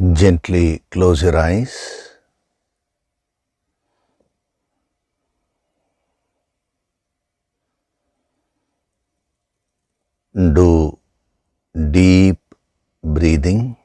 Gently close your eyes. Do deep breathing.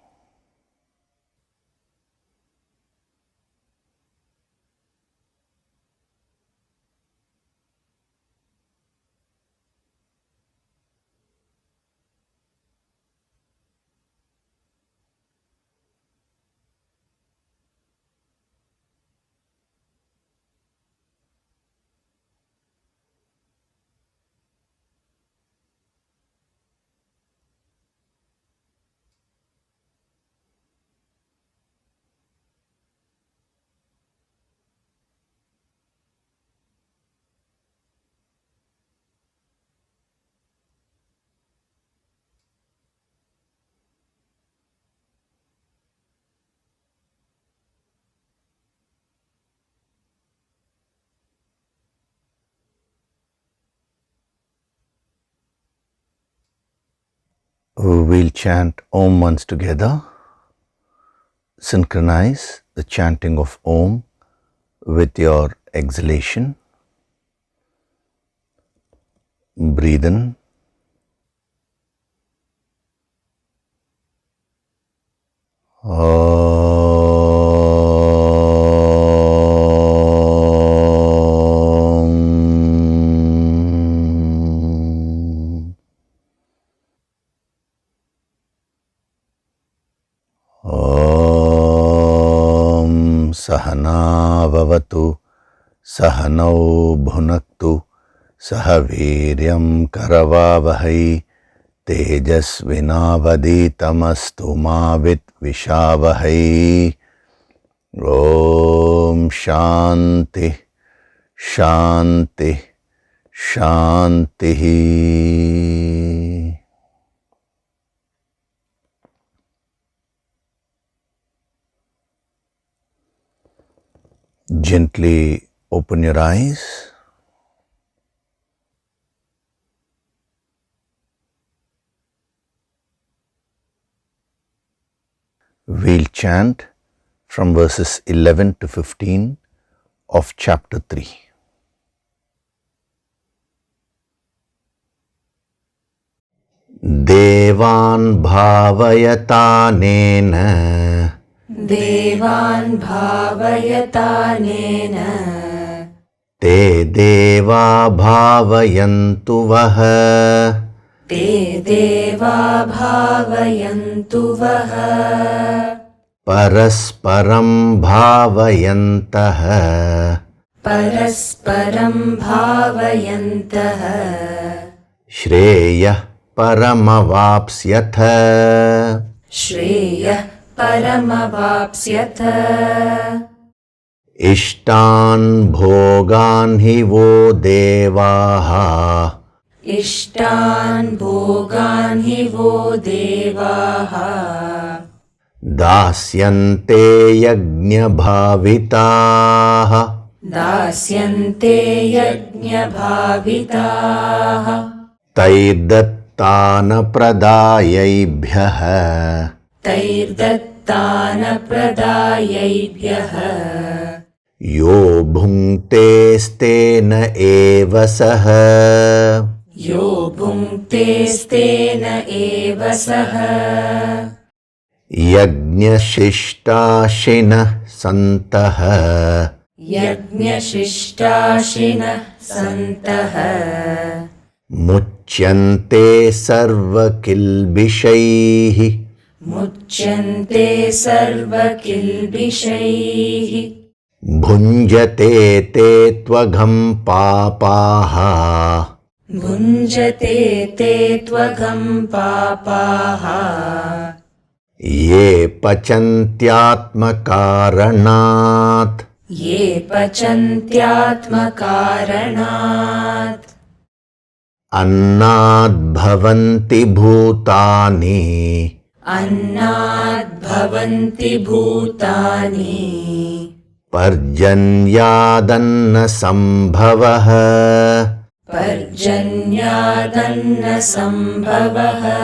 We'll chant Om once together. Synchronize the chanting of Om with your exhalation. Breathe in. Sahana vavatu, sahanau bhunaktu, sahaviryam karavavahai, tejasvinavaditamastu ma vitvishavahai. Om Shanti, Shanti, Shanti. Gently open your eyes. We'll chant from verses 11 to 15 of chapter 3. Devan bhavayatanena, Devan bhavayatanena, te deva bhavayantu vaha, te deva bhavayantu vaha, parasparam bhavayantaha, parasparam bhavayantaha, Shreyah paramavapsyatha, Shreyah paramavapsyatha, Ishtan bhogan hi vo devaha, Ishtan bhogan hi vo devaha, Dasyante yajna bhavitaha, Dasyante yajna bhavitaha, Taidattana pradayaibhyaha, Taidattana pradayaibhyaha, Yo bhungte stena eva saha, Yo bhungte stena eva saha, Yajna shishtashinah santaha, Yajna shishtashinah santaha, Muchyante sarva kilbishaihi, Muchyante sarva kilbishaihi, Bhunjate te tvagam papaha, Bhunjate te tvagam papaha, Ye pachantyatmakaranat, Ye pachantyatmakaranat, Annad bhavanti bhutani, Annad bhavanti bhutani, Parjanyadanna sambhavaha, Parjanyadanna sambhavaha,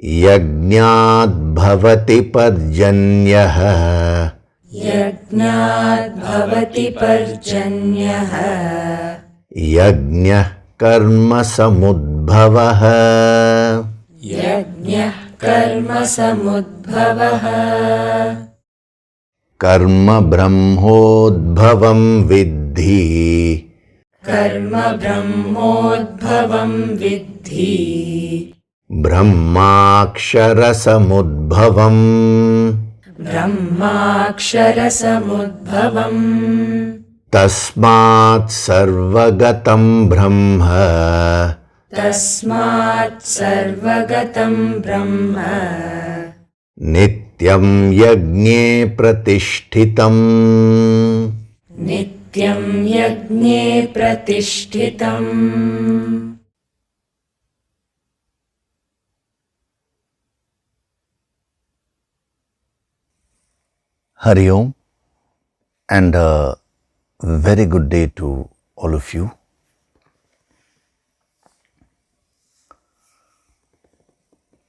Yajñāt bhavati parjanyah. Yajnāt bhavati parjanyah. Yajñah karma samudbhavah. Yajnah karma samudbhavah. Karma brahmodbhavam viddhi. Karma brahmodbhavam viddhi. Brahmakshara samudbhavam. Brahmakshara samudbhavam. Tasmat sarvagatam brahma. Tasmat sarvagatam brahma. Nityam yajñe pratishtitam. Nityam yajne pratishtitam. Hari Om, and a very good day to all of you.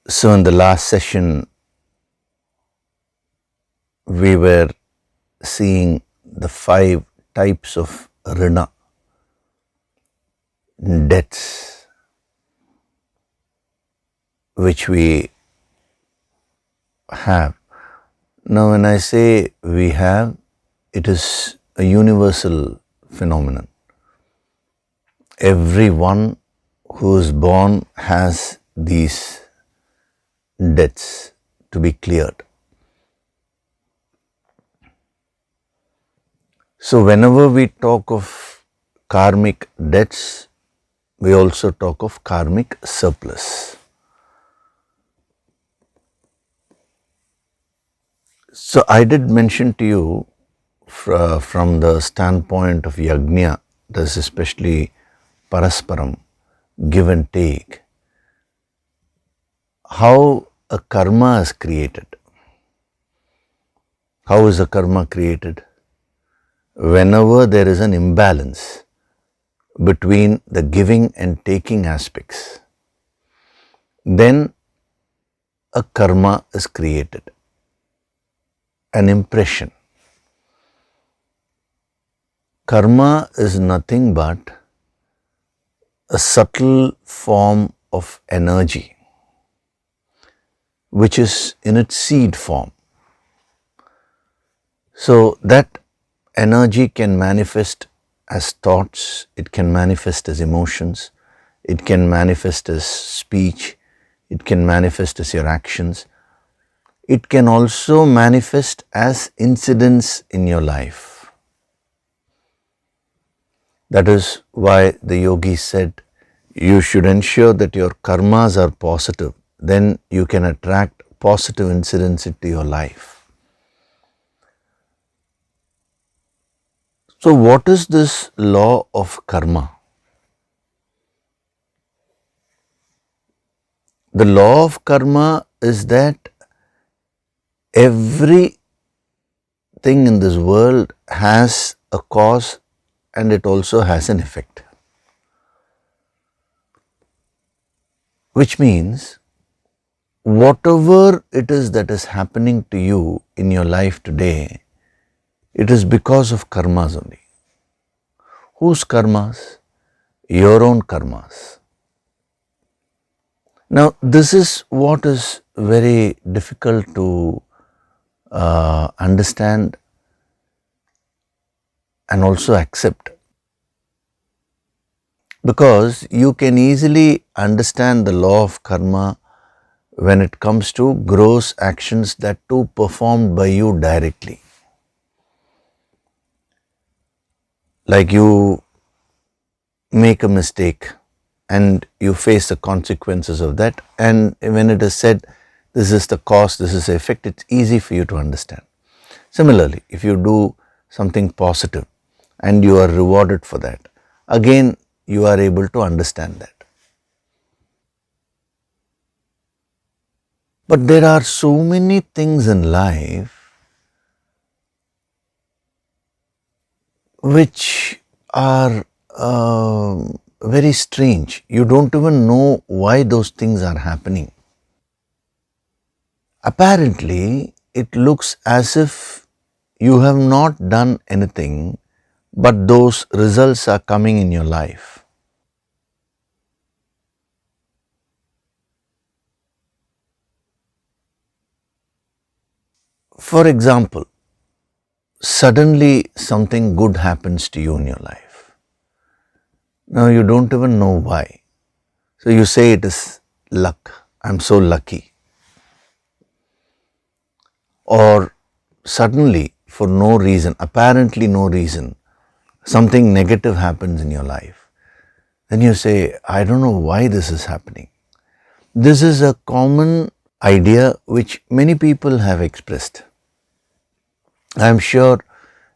So in the last session, we were seeing the 5 types of rina, debts, which we have. Now when I say we have, it is a universal phenomenon. Everyone who is born has these debts to be cleared. So whenever we talk of karmic debts, we also talk of karmic surplus. So I did mention to you from the standpoint of yajna, that is especially parasparam, give and take, how a karma is created. How is a karma created? Whenever there is an imbalance between the giving and taking aspects, then a karma is created, an impression. Karma is nothing but a subtle form of energy which is in its seed form. So that energy can manifest as thoughts, it can manifest as emotions, it can manifest as speech, it can manifest as your actions. It can also manifest as incidents in your life. That is why the yogi said, you should ensure that your karmas are positive, then you can attract positive incidents into your life. So what is this law of karma? The law of karma is that everything in this world has a cause and it also has an effect. Which means whatever it is that is happening to you in your life today, it is because of karmas only. Whose karmas? Your own karmas. Now this is what is very difficult to understand and also accept, because you can easily understand the law of karma when it comes to gross actions that too performed by you directly. Like you make a mistake and you face the consequences of that, and when it is said this is the cause, this is the effect, it's easy for you to understand. Similarly, if you do something positive and you are rewarded for that, again you are able to understand that. But there are so many things in life which are very strange. You don't even know why those things are happening. apparently it looks as if you have not done anything, but those results are coming in your life. For example, suddenly something good happens to you in your life. Now you don't even know why. So you say it is luck. I'm so lucky. Or suddenly, for no reason, apparently no reason, something negative happens in your life. Then you say, I don't know why this is happening. This is a common idea which many people have expressed. I am sure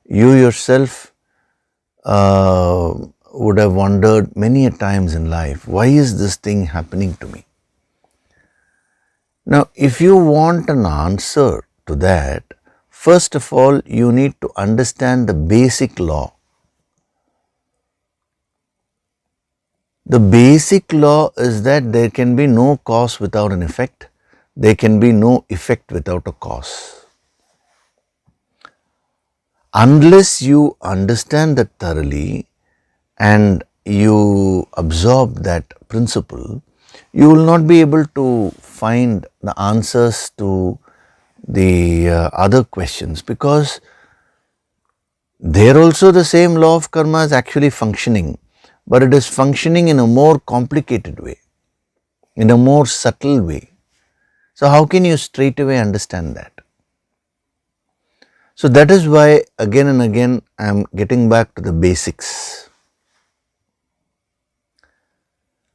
you yourself would have wondered many a times in life, why is this thing happening to me? Now, if you want an answer to that, first of all, you need to understand the basic law. The basic law is that there can be no cause without an effect. There can be no effect without a cause. Unless you understand that thoroughly and you absorb that principle, you will not be able to find the answers to the other questions, because there also the same law of karma is actually functioning, but it is functioning in a more complicated way, in a more subtle way. So how can you straight away understand that? So that is why again and again I am getting back to the basics.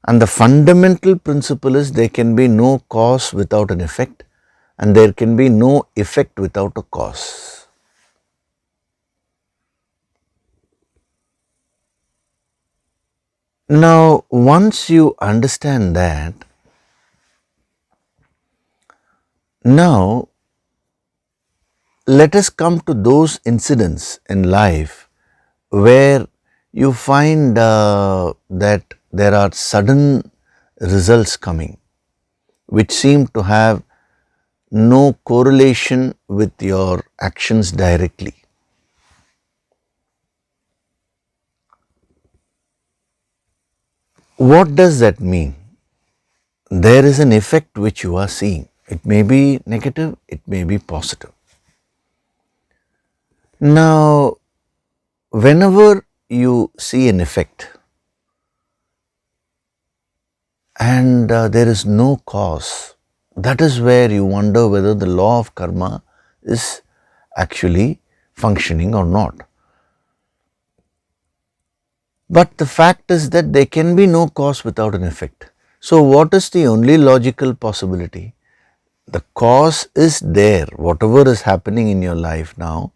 And the fundamental principle is there can be no cause without an effect, and there can be no effect without a cause. Now, once you understand that, now let us come to those incidents in life where you find that there are sudden results coming which seem to have no correlation with your actions directly. What does that mean? There is an effect which you are seeing. It may be negative, it may be positive. Now, whenever you see an effect and there is no cause, that is where you wonder whether the law of karma is actually functioning or not. But the fact is that there can be no cause without an effect. So what is the only logical possibility? The cause is there. Whatever is happening in your life now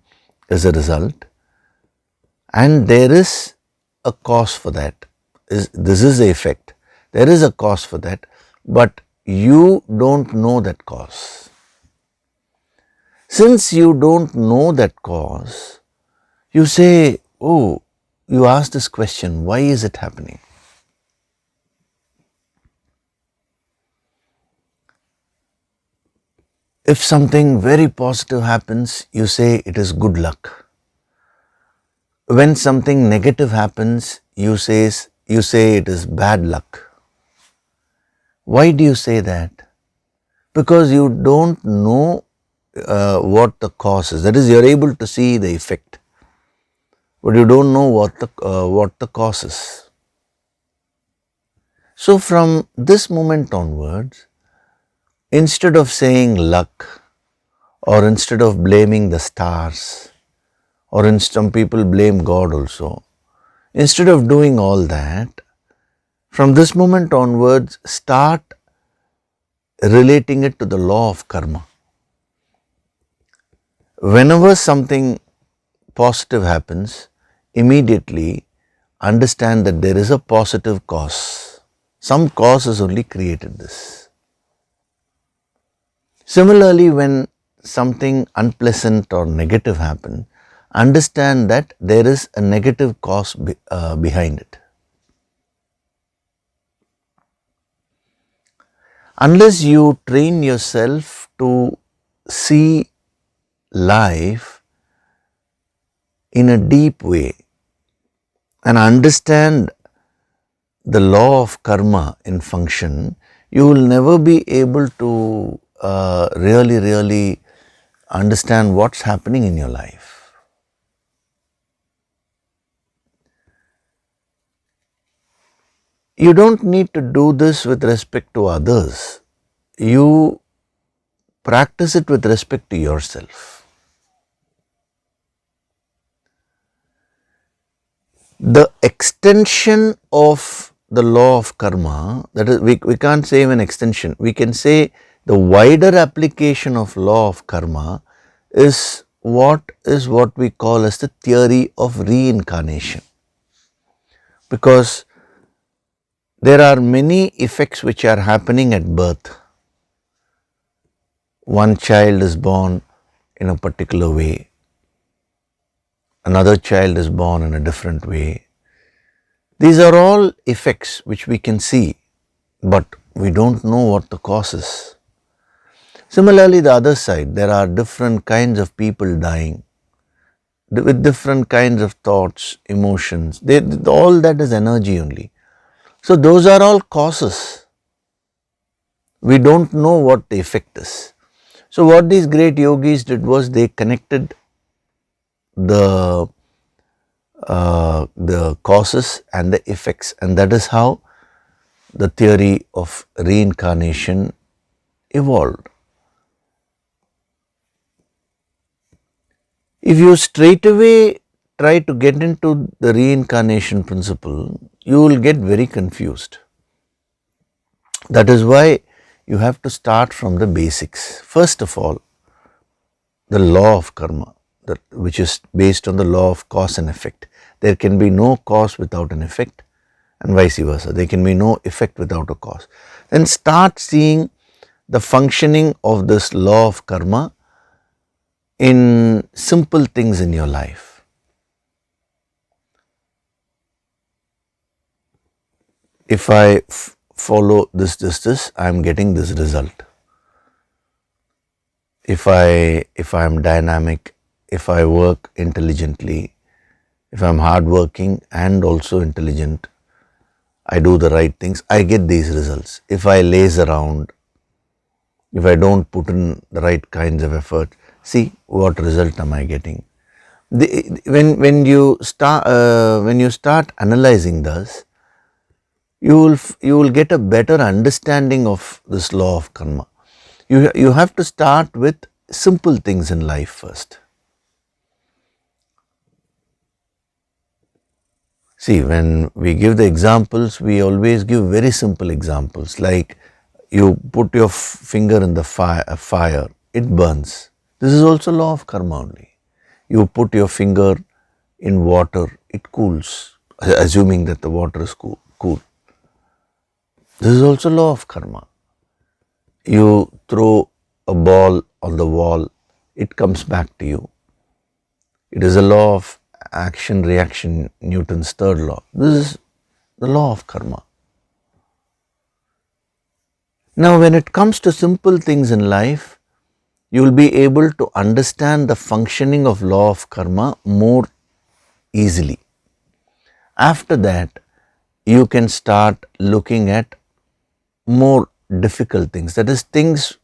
is a result, and there is a cause for that. This is the effect. There is a cause for that, but you don't know that cause. Since you don't know that cause, you say, oh, you ask this question, why is it happening? If something very positive happens, you say it is good luck. When something negative happens, you say it is bad luck. Why do you say that? Because you don't know what the cause is. That is, you are able to see the effect, but you don't know what the cause is. So from this moment onwards, instead of saying luck, or instead of blaming the stars, or some people blame God also, instead of doing all that, from this moment onwards, start relating it to the law of karma. Whenever something positive happens, immediately understand that there is a positive cause. Some cause has only created this. Similarly, when something unpleasant or negative happens, understand that there is a negative cause behind it. Unless you train yourself to see life in a deep way and understand the law of karma in function, you will never be able to really understand what's happening in your life. You don't need to do this with respect to others. You practice it with respect to yourself. The extension of the law of karma, that is, we can't say even extension, we can say the wider application of law of karma is what we call as the theory of reincarnation. Because there are many effects which are happening at birth. One child is born in a particular way, another child is born in a different way. These are all effects which we can see, but we don't know what the cause is. Similarly, the other side, there are different kinds of people dying with different kinds of thoughts, emotions. All that is energy only. So those are all causes. We don't know what the effect is. So what these great yogis did was they connected the causes and the effects, and that is how the theory of reincarnation evolved. If you straight away try to get into the reincarnation principle, you will get very confused. That is why you have to start from the basics. First of all, the law of karma, which is based on the law of cause and effect. There can be no cause without an effect, and vice versa. There can be no effect without a cause. Then start seeing the functioning of this law of karma in simple things in your life. If I follow this, I am getting this result. If I am dynamic, if I work intelligently, if I am hardworking and also intelligent, I do the right things, I get these results. If I laze around, if I don't put in the right kinds of effort, see what result am I getting. When you start analyzing this, you will get a better understanding of this law of karma. You have to start with simple things in life first. See, when we give the examples, we always give very simple examples, like you put your finger in the fire, it burns. This is also law of karma only. You put your finger in water, it cools, assuming that the water is cool. This is also law of karma. You throw a ball on the wall, it comes back to you. It is a law of action reaction, Newton's third law. This is the law of karma. Now, when it comes to simple things in life, you will be able to understand the functioning of law of karma more easily. After that, you can start looking at more difficult things, that is, things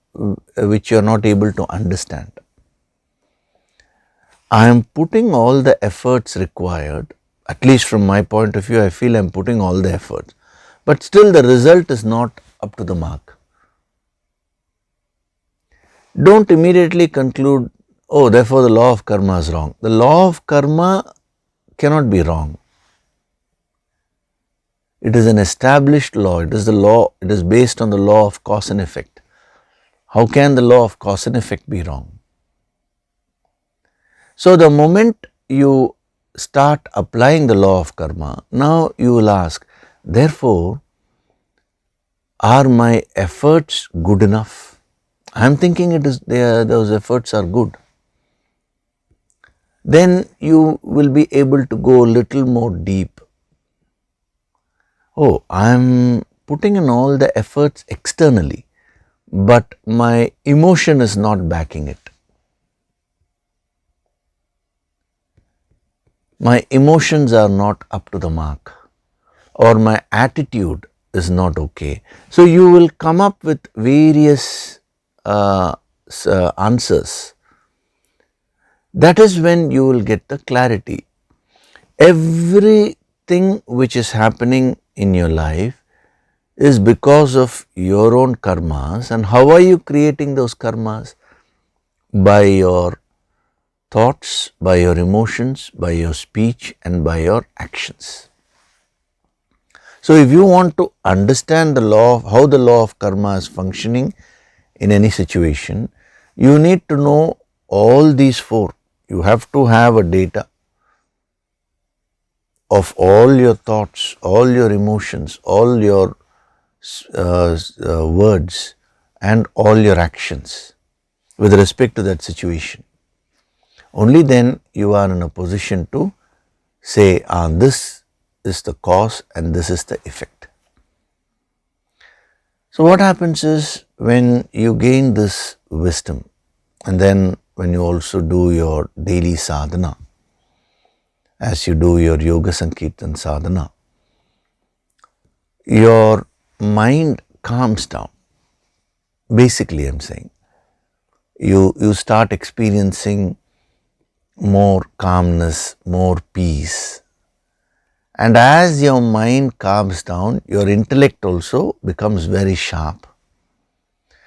which you are not able to understand. I am putting all the efforts required, at least from my point of view, I feel I am putting all the efforts, but still the result is not up to the mark. Don't immediately conclude, oh, therefore the law of karma is wrong. The law of karma cannot be wrong. It is an established law. It is the law. It is based on the law of cause and effect. How can the law of cause and effect be wrong? So the moment you start applying the law of karma, now you will ask, therefore, are my efforts good enough? I am thinking those efforts are good. Then you will be able to go a little more deep. Oh, I am putting in all the efforts externally, but my emotion is not backing it. My emotions are not up to the mark, or my attitude is not okay. So you will come up with various answers. That is when you will get the clarity. Everything which is happening in your life is because of your own karmas. And how are you creating those karmas? By your thoughts, by your emotions, by your speech, and by your actions. So if you want to understand the law of how the law of karma is functioning in any situation, you need to know all these four. You have to have a data of all your thoughts, all your emotions, all your words, and all your actions with respect to that situation. Only then you are in a position to say, this is the cause and this is the effect. So what happens is, when you gain this wisdom, and then when you also do your daily sadhana, as you do your yoga sankirtan sadhana, your mind calms down. Basically, I am saying, you start experiencing more calmness, more peace. And as your mind calms down, your intellect also becomes very sharp.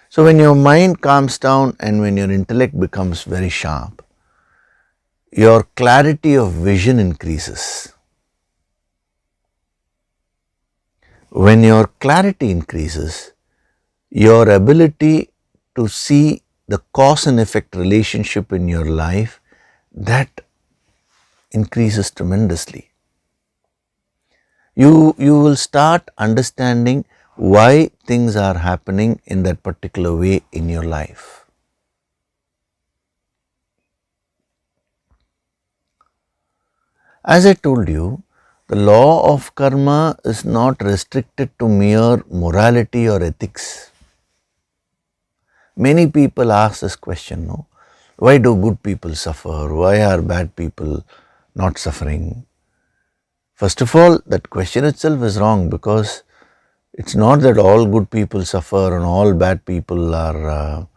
So when your mind calms down and when your intellect becomes very sharp, your clarity of vision increases. When your clarity increases, your ability to see the cause and effect relationship in your life, that increases tremendously. You will start understanding why things are happening in that particular way in your life. As I told you, the law of karma is not restricted to mere morality or ethics. Many people ask this question, no? Why do good people suffer? Why are bad people not suffering? First of all, that question itself is wrong, because it's not that all good people suffer and all bad people are,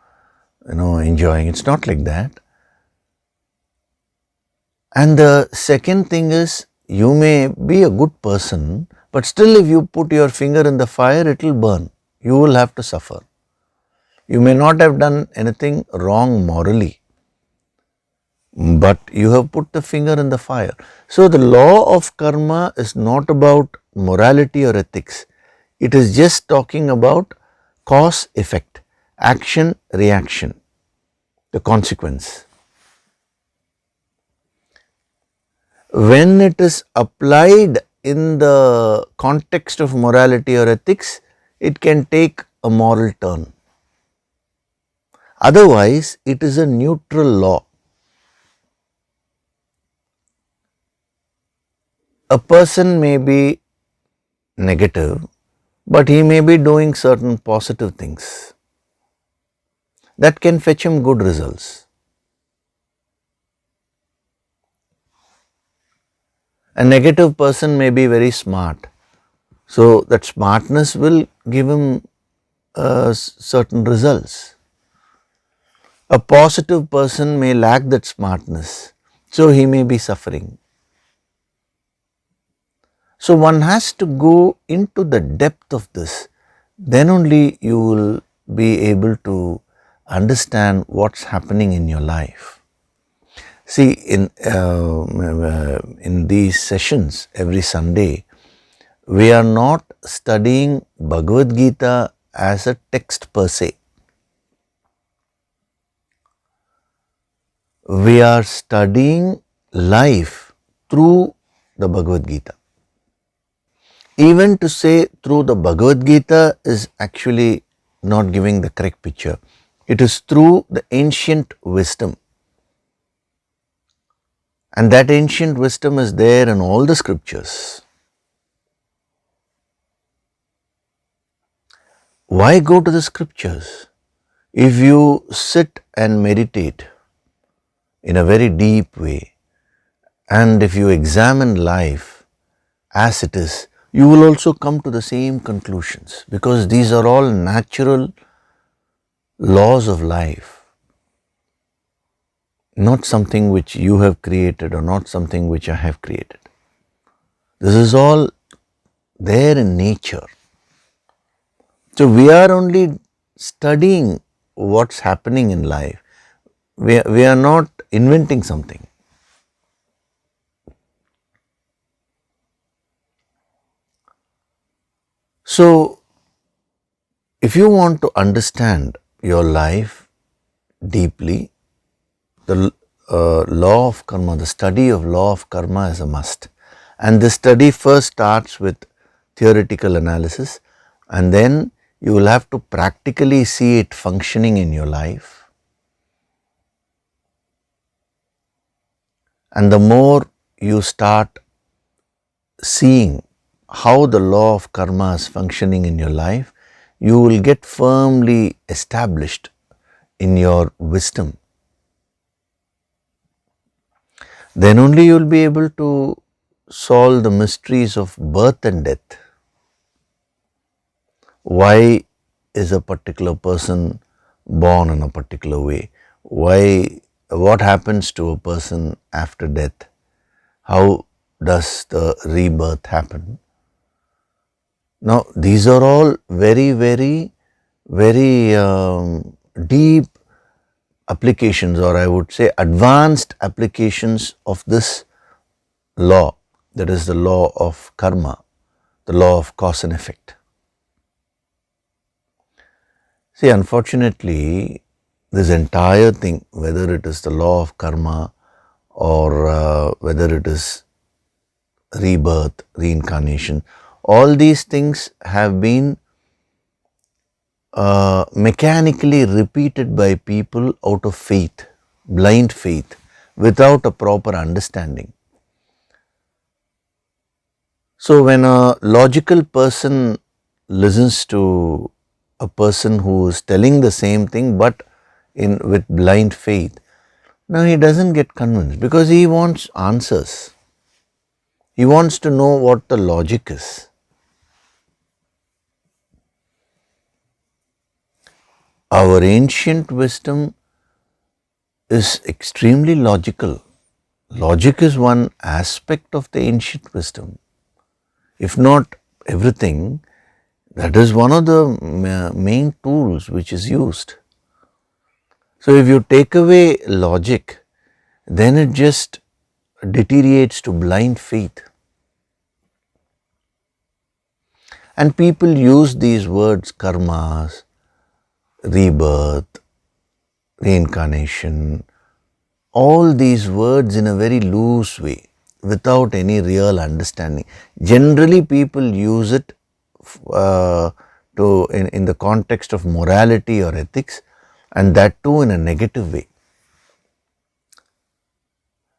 enjoying. It's not like that. And the second thing is, you may be a good person, but still if you put your finger in the fire, it will burn. You will have to suffer. You may not have done anything wrong morally, but you have put the finger in the fire. So the law of karma is not about morality or ethics. It is just talking about cause, effect, action, reaction, the consequence. When it is applied in the context of morality or ethics, it can take a moral turn. Otherwise, it is a neutral law. A person may be negative, but he may be doing certain positive things that can fetch him good results. A negative person may be very smart, so that smartness will give him certain results. A positive person may lack that smartness, so he may be suffering. So one has to go into the depth of this, then only you will be able to understand what's happening in your life. See, in these sessions every Sunday, we are not studying Bhagavad Gita as a text per se. We are studying life through the Bhagavad Gita. Even to say through the Bhagavad Gita is actually not giving the correct picture. It is through the ancient wisdom. And that ancient wisdom is there in all the scriptures. Why go to the scriptures? If you sit and meditate in a very deep way, and if you examine life as it is, you will also come to the same conclusions, because these are all natural laws of life, not something which you have created or not something which I have created. This is all there in nature. So we are only studying what's happening in life. We are not inventing something. So if you want to understand your life deeply, the law of karma, the study of law of karma is a must. And this study first starts with theoretical analysis, and then you will have to practically see it functioning in your life. And the more you start seeing how the law of karma is functioning in your life, you will get firmly established in your wisdom. Then only you will be able to solve the mysteries of birth and death. Why is a particular person born in a particular way? What happens to a person after death? How does the rebirth happen? Now, these are all very, very, very deep applications, or I would say advanced applications of this law, that is the law of karma, the law of cause and effect. See, unfortunately, this entire thing, whether it is the law of karma or whether it is rebirth, reincarnation, all these things have been mechanically repeated by people out of faith, blind faith, without a proper understanding. So when a logical person listens to a person who is telling the same thing but with blind faith, now he doesn't get convinced, because he wants answers. He wants to know what the logic is. Our ancient wisdom is extremely logical. Logic is one aspect of the ancient wisdom. If not everything, that is one of the main tools which is used. So if you take away logic, then it just deteriorates to blind faith. And people use these words, karmas, rebirth, reincarnation, all these words in a very loose way, without any real understanding. Generally, people use it in the context of morality or ethics, and that too in a negative way.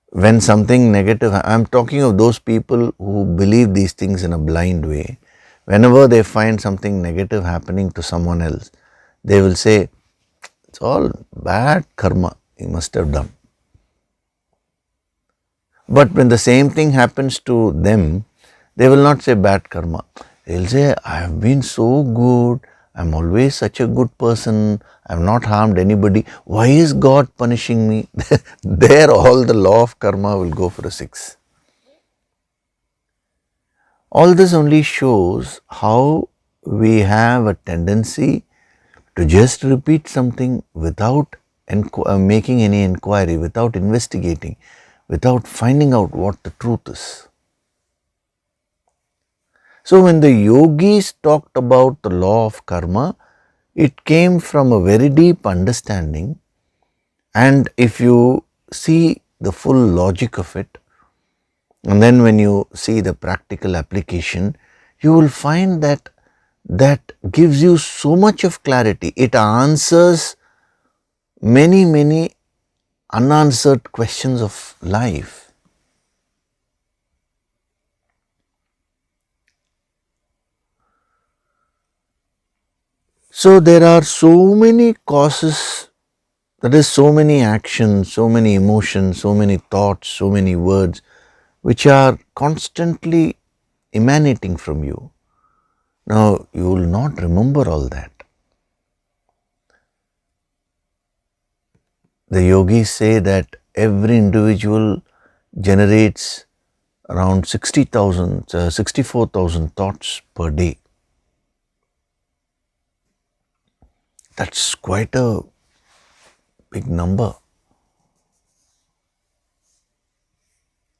When something negative, I am talking of those people who believe these things in a blind way. Whenever they find something negative happening to someone else, they will say, it's all bad karma you must have done. But when the same thing happens to them, they will not say bad karma. They will say, I have been so good, I am always such a good person, I have not harmed anybody. Why is God punishing me? There all the law of karma will go for a 6. All this only shows how we have a tendency to just repeat something without making any inquiry, without investigating, without finding out what the truth is. So when the yogis talked about the law of karma, it came from a very deep understanding, and if you see the full logic of it, and then when you see the practical application, you will find that gives you so much of clarity. It answers many, many unanswered questions of life. So there are so many causes, that is, so many actions, so many emotions, so many thoughts, so many words, which are constantly emanating from you. Now, you will not remember all that. The yogis say that every individual generates around 64,000 thoughts per day. That's quite a big number.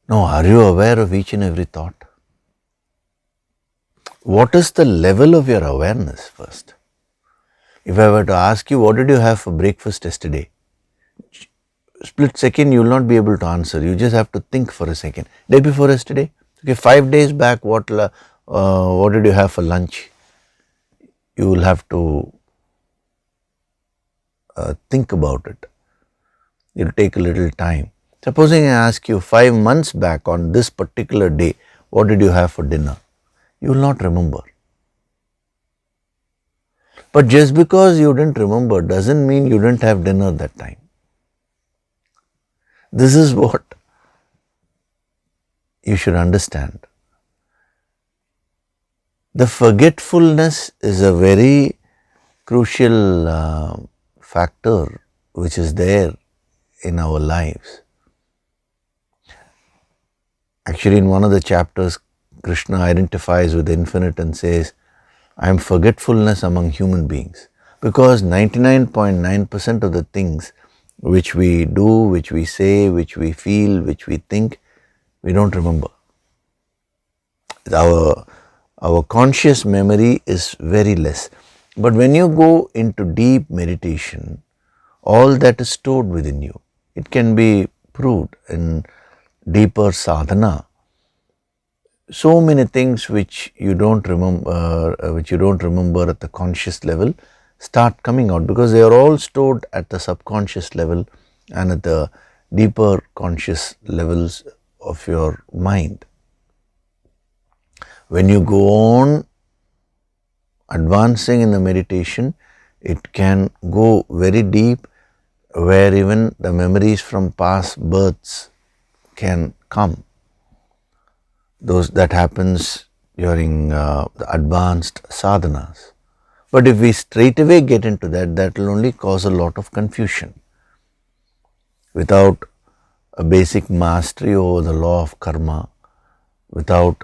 Now, are you aware of each and every thought? What is the level of your awareness first? If I were to ask you, what did you have for breakfast yesterday? Split second, you will not be able to answer. You just have to think for a second. Day before yesterday? Okay, 5 days back, what did you have for lunch? You will have to think about it. It will take a little time. Supposing I ask you 5 months back on this particular day, what did you have for dinner? You will not remember. But just because you didn't remember doesn't mean you didn't have dinner that time. This is what you should understand. The forgetfulness is a very crucial factor which is there in our lives. Actually, in one of the chapters, Krishna identifies with the infinite and says, I am forgetfulness among human beings, because 99.9% of the things which we do, which we say, which we feel, which we think, we don't remember. Our conscious memory is very less. But when you go into deep meditation, all that is stored within you. It can be proved in deeper sadhana. So many things which you don't remember, at the conscious level, start coming out, because they are all stored at the subconscious level and at the deeper conscious levels of your mind. When you go on advancing in the meditation, it can go very deep, where even the memories from past births can come. That happens during the advanced sadhanas. But if we straight away get into that, that will only cause a lot of confusion. Without a basic mastery over the law of karma, without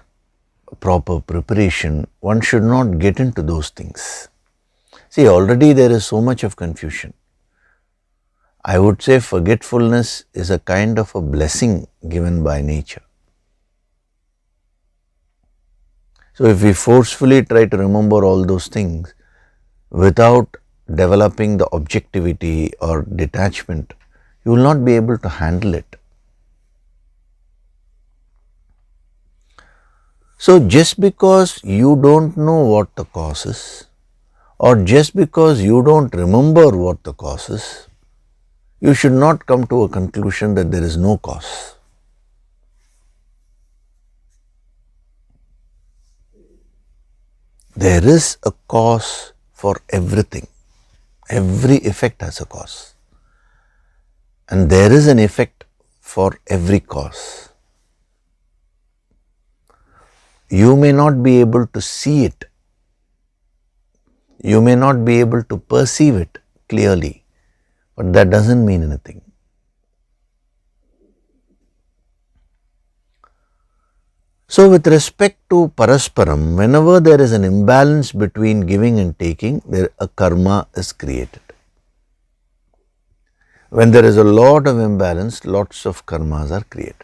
proper preparation, one should not get into those things. See, already there is so much of confusion. I would say forgetfulness is a kind of a blessing given by nature. So if we forcefully try to remember all those things without developing the objectivity or detachment, you will not be able to handle it. So just because you don't know what the cause is, or just because you don't remember what the cause is, you should not come to a conclusion that there is no cause. There is a cause for everything. Every effect has a cause. And there is an effect for every cause. You may not be able to see it. You may not be able to perceive it clearly, but that doesn't mean anything. So with respect to parasparam, whenever there is an imbalance between giving and taking, a karma is created. When there is a lot of imbalance, lots of karmas are created.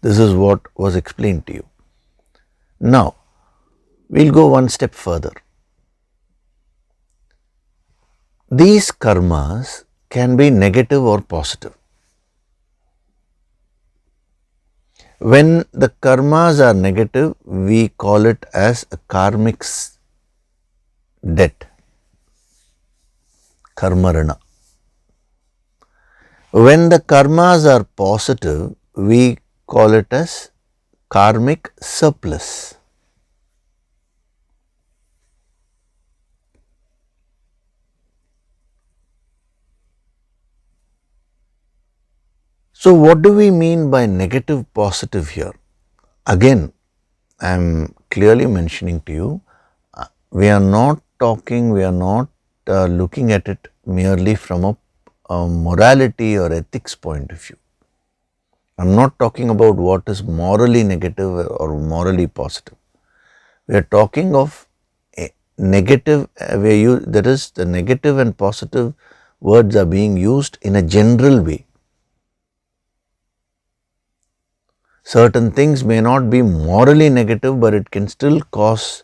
This is what was explained to you. Now, we'll go one step further. These karmas can be negative or positive. When the karmas are negative, we call it as a karmic debt, karmarana. When the karmas are positive, we call it as karmic surplus. So what do we mean by negative positive here? Again, I am clearly mentioning to you, we are not looking at it merely from a morality or ethics point of view. I am not talking about what is morally negative or morally positive. We are talking of a negative, that is, the negative and positive words are being used in a general way. Certain things may not be morally negative, but it can still cause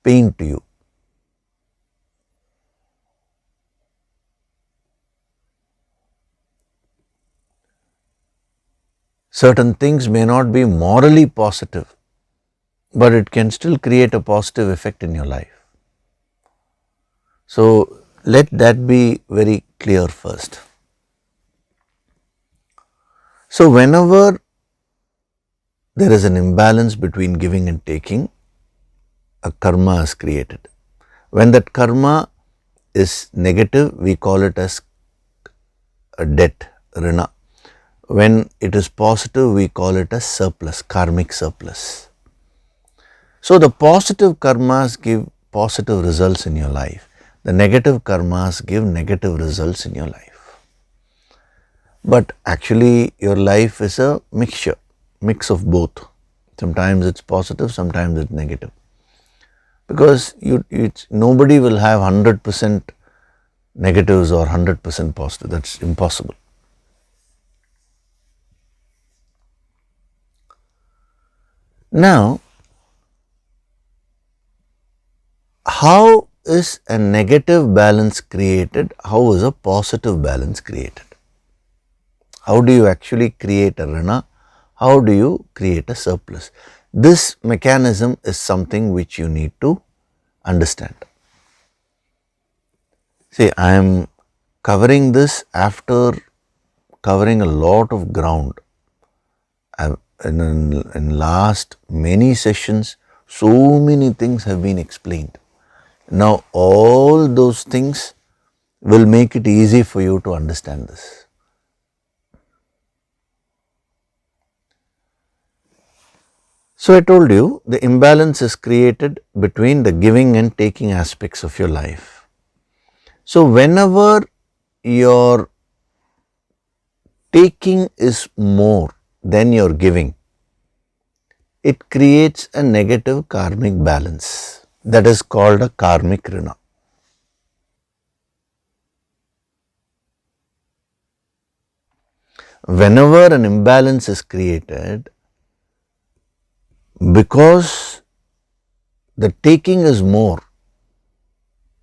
pain to you. Certain things may not be morally positive, but it can still create a positive effect in your life. So let that be very clear first. So whenever there is an imbalance between giving and taking, a karma is created. When that karma is negative, we call it as a debt, rina. When it is positive, we call it as surplus, karmic surplus. So the positive karmas give positive results in your life. The negative karmas give negative results in your life. But actually your life is a mix of both. Sometimes it's positive, sometimes it's negative. Because nobody will have 100% negatives or 100% positive. That's impossible. Now, how is a negative balance created? How is a positive balance created? How do you actually create a rana? How do you create a surplus? This mechanism is something which you need to understand. See, I am covering this after covering a lot of ground. In last many sessions, so many things have been explained. Now all those things will make it easy for you to understand this. So I told you the imbalance is created between the giving and taking aspects of your life. So whenever your taking is more than your giving, it creates a negative karmic balance. That is called a karmic rina. Whenever an imbalance is created, because the taking is more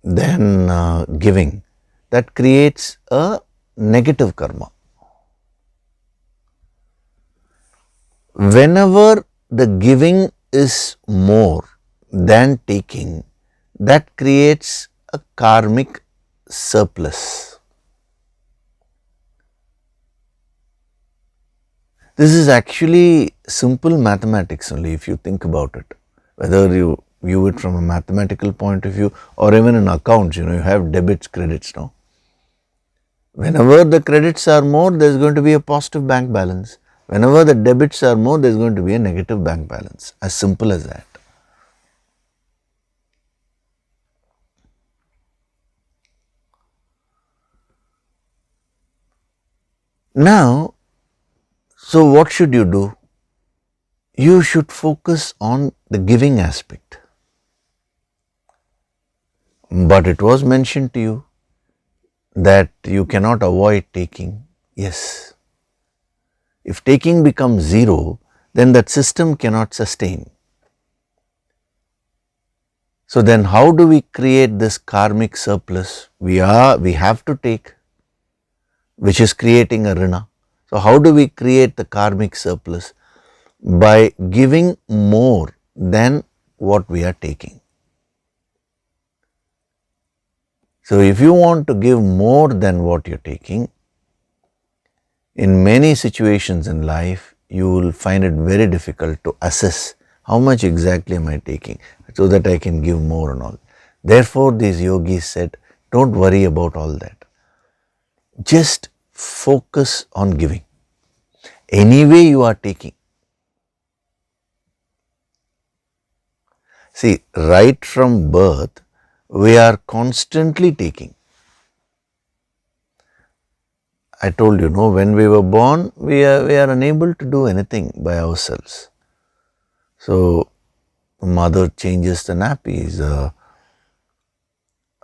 than giving, that creates a negative karma. Whenever the giving is more than taking, that creates a karmic surplus. This is actually simple mathematics only if you think about it. Whether you view it from a mathematical point of view or even in accounts, you have debits, credits now. Whenever the credits are more, there is going to be a positive bank balance. Whenever the debits are more, there is going to be a negative bank balance. As simple as that. Now, so what should you do? You should focus on the giving aspect. But it was mentioned to you that you cannot avoid taking. Yes. If taking becomes zero, then that system cannot sustain. So then how do we create this karmic surplus? We have to take, which is creating a rina. So how do we create the karmic surplus? By giving more than what we are taking. So if you want to give more than what you're taking, in many situations in life, you will find it very difficult to assess how much exactly am I taking so that I can give more and all. Therefore, these yogis said, don't worry about all that. Just focus on giving. Anyway you are taking. See, right from birth, we are constantly taking. I told you, no, when we were born, we are unable to do anything by ourselves. So, mother changes the nappies,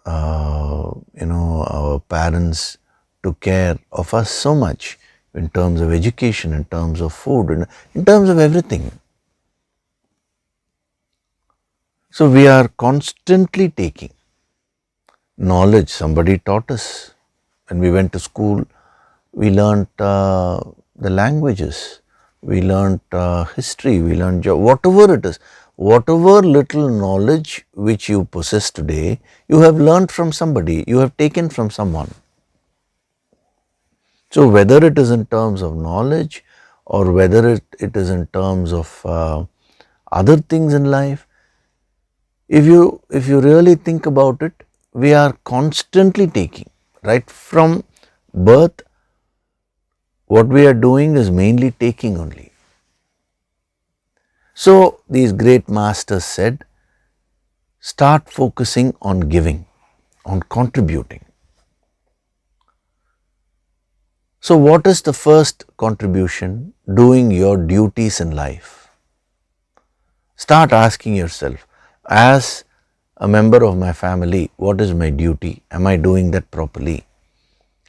our parents took care of us so much in terms of education, in terms of food, in terms of everything. So, we are constantly taking. Knowledge, somebody taught us. When we went to school, we learnt the languages, we learnt history, we learnt whatever it is. Whatever little knowledge which you possess today, you have learnt from somebody, you have taken from someone. So, whether it is in terms of knowledge or whether it is in terms of other things in life, if you really think about it, we are constantly taking. Right from birth, what we are doing is mainly taking only. So, these great masters said, start focusing on giving, on contributing. So, what is the first contribution? Doing your duties in life. Start asking yourself, as a member of my family, what is my duty? Am I doing that properly?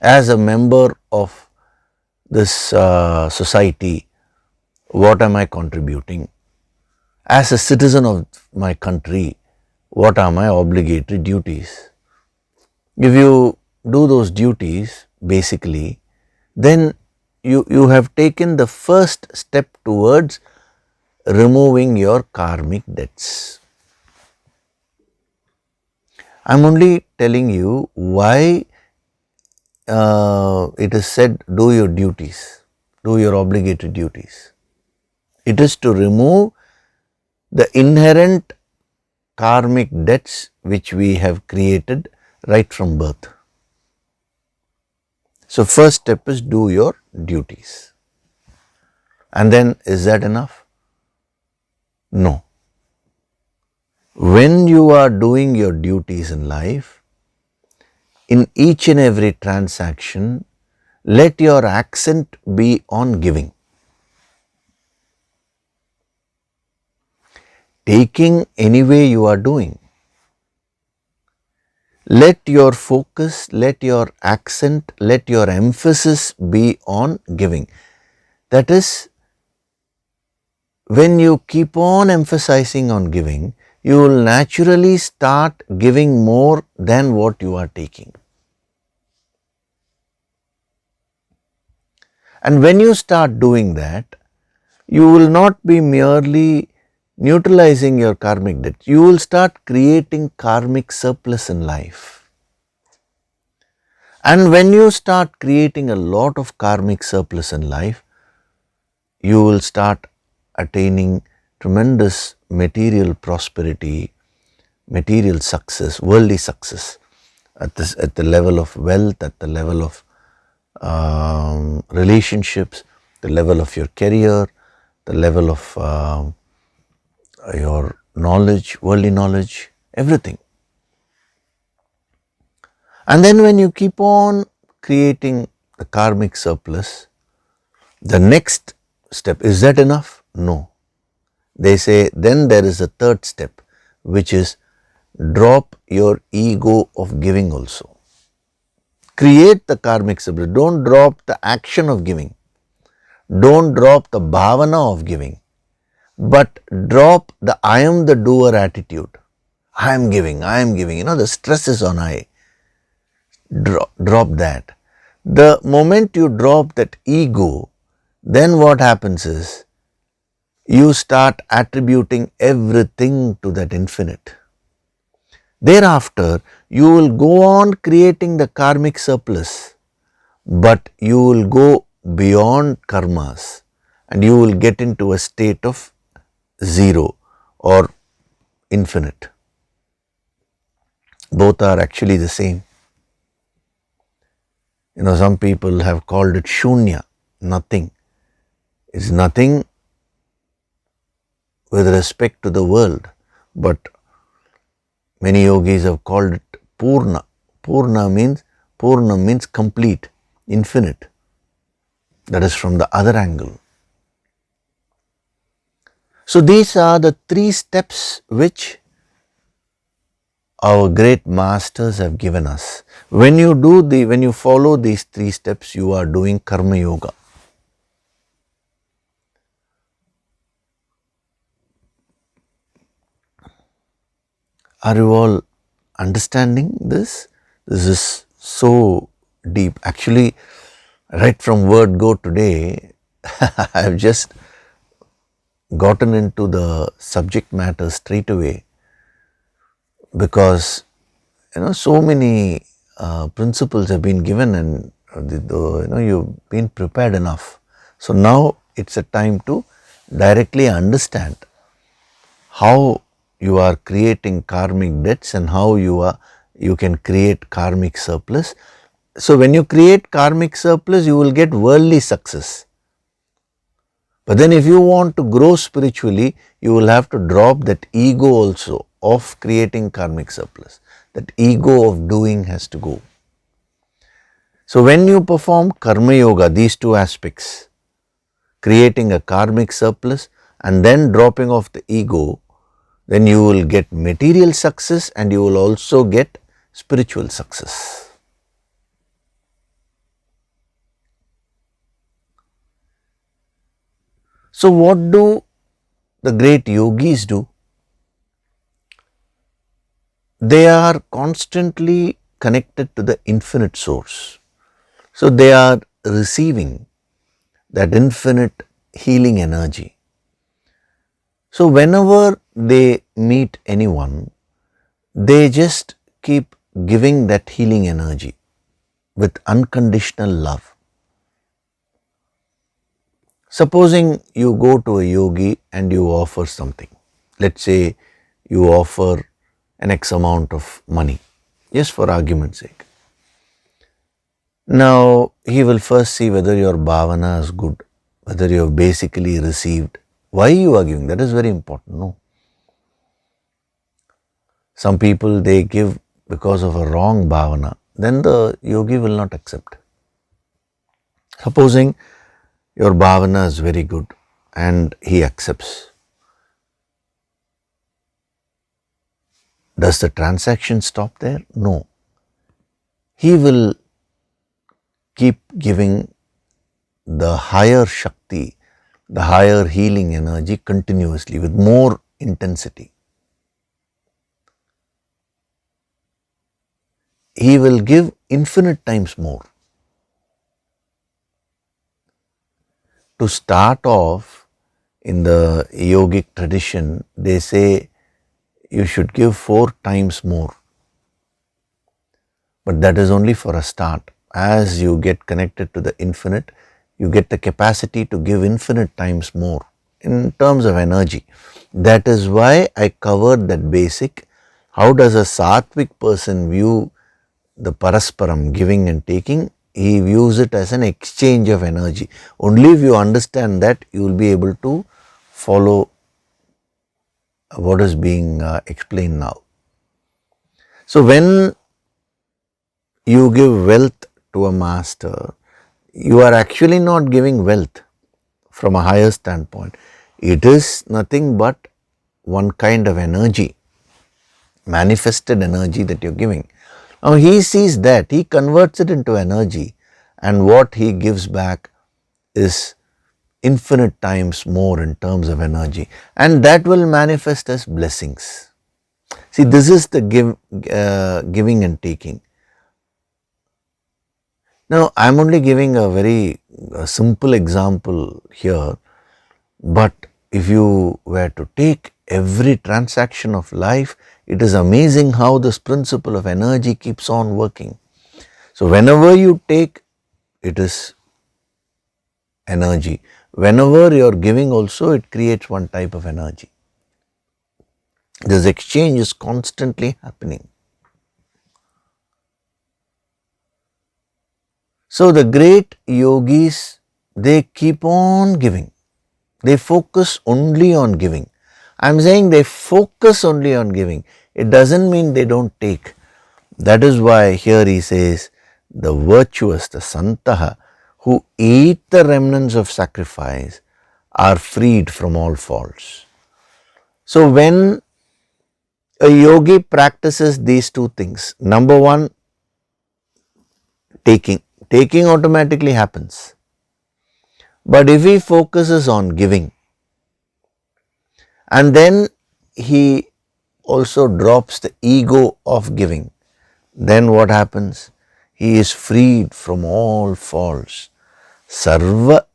As a member of this society, what am I contributing? As a citizen of my country, what are my obligatory duties? If you do those duties, basically, then you have taken the first step towards removing your karmic debts. I am only telling you why it is said, do your duties, do your obligatory duties. It is to remove the inherent karmic debts which we have created right from birth. So, first step is do your duties. And then, is that enough? No. When you are doing your duties in life, in each and every transaction, let your accent be on giving. Taking anyway you are doing. Let your focus, let your accent, let your emphasis be on giving. That is, when you keep on emphasizing on giving, you will naturally start giving more than what you are taking. And when you start doing that, you will not be merely neutralizing your karmic debt, you will start creating karmic surplus in life. And when you start creating a lot of karmic surplus in life, you will start attaining tremendous material prosperity, material success, worldly success at the level of wealth, at the level of relationships, the level of your career, the level of your knowledge, worldly knowledge, everything. And then when you keep on creating the karmic surplus, the next step, is that enough? No. They say then there is a third step, which is drop your ego of giving also. Create the karmic surplus. Don't drop the action of giving. Don't drop the bhavana of giving. But drop the I am the doer attitude. I am giving, the stress is on high. Drop that. The moment you drop that ego, then what happens is, you start attributing everything to that infinite. Thereafter, you will go on creating the karmic surplus, but you will go beyond karmas and you will get into a state of zero or infinite. Both are actually the same. Some people have called it shunya, nothing. It's nothing with respect to the world, but many yogis have called it Purna. Purna means complete, infinite. That is from the other angle. So these are the 3 steps which our great masters have given us. When you follow these 3 steps, you are doing karma yoga. Are you all understanding this? This is so deep. Actually, right from word go today, I have just gotten into the subject matter straight away, because so many principles have been given, and you've been prepared enough. So now it's a time to directly understand how you are creating karmic debts and how you can create karmic surplus. So when you create karmic surplus, you will get worldly success. But then if you want to grow spiritually, you will have to drop that ego also of creating karmic surplus. That ego of doing has to go. So when you perform karma yoga, these 2 aspects, creating a karmic surplus and then dropping off the ego, then you will get material success and you will also get spiritual success. So what do the great yogis do? They are constantly connected to the infinite source. So they are receiving that infinite healing energy. So whenever they meet anyone, they just keep giving that healing energy with unconditional love. Supposing you go to a yogi and you offer something. Let's say you offer an X amount of money, just for argument's sake. Now he will first see whether your bhavana is good, whether you have basically received. Why you are giving? That is very important. No. Some people, they give because of a wrong bhavana, then the yogi will not accept. Supposing your bhavana is very good and he accepts. Does the transaction stop there? No. He will keep giving the higher Shakti, the higher healing energy continuously with more intensity. He will give infinite times more. To start off, in the yogic tradition, they say you should give 4 times more. But that is only for a start. As you get connected to the infinite, you get the capacity to give infinite times more in terms of energy. That is why I covered that basic. How does a sattvic person view the parasparam, giving and taking? He views it as an exchange of energy. Only if you understand that, you will be able to follow what is being explained now. So when you give wealth to a master, you are actually not giving wealth from a higher standpoint. It is nothing but one kind of energy, manifested energy that you are giving. Now he sees that, he converts it into energy, and what he gives back is infinite times more in terms of energy, and that will manifest as blessings. See, this is the giving and taking. Now I am only giving a very simple example here, but if you were to take every transaction of life, it is amazing how this principle of energy keeps on working. So whenever you take, it is energy. Whenever you are giving also, it creates one type of energy. This exchange is constantly happening. So the great yogis, they keep on giving. They focus only on giving. I am saying they focus only on giving. It doesn't mean they don't take. That is why here he says, the virtuous, the santaha, who eat the remnants of sacrifice are freed from all faults. So when a yogi practices these two things, number one, taking automatically happens. But if he focuses on giving, and then he also drops the ego of giving, then what happens? He is freed from all faults. Sarva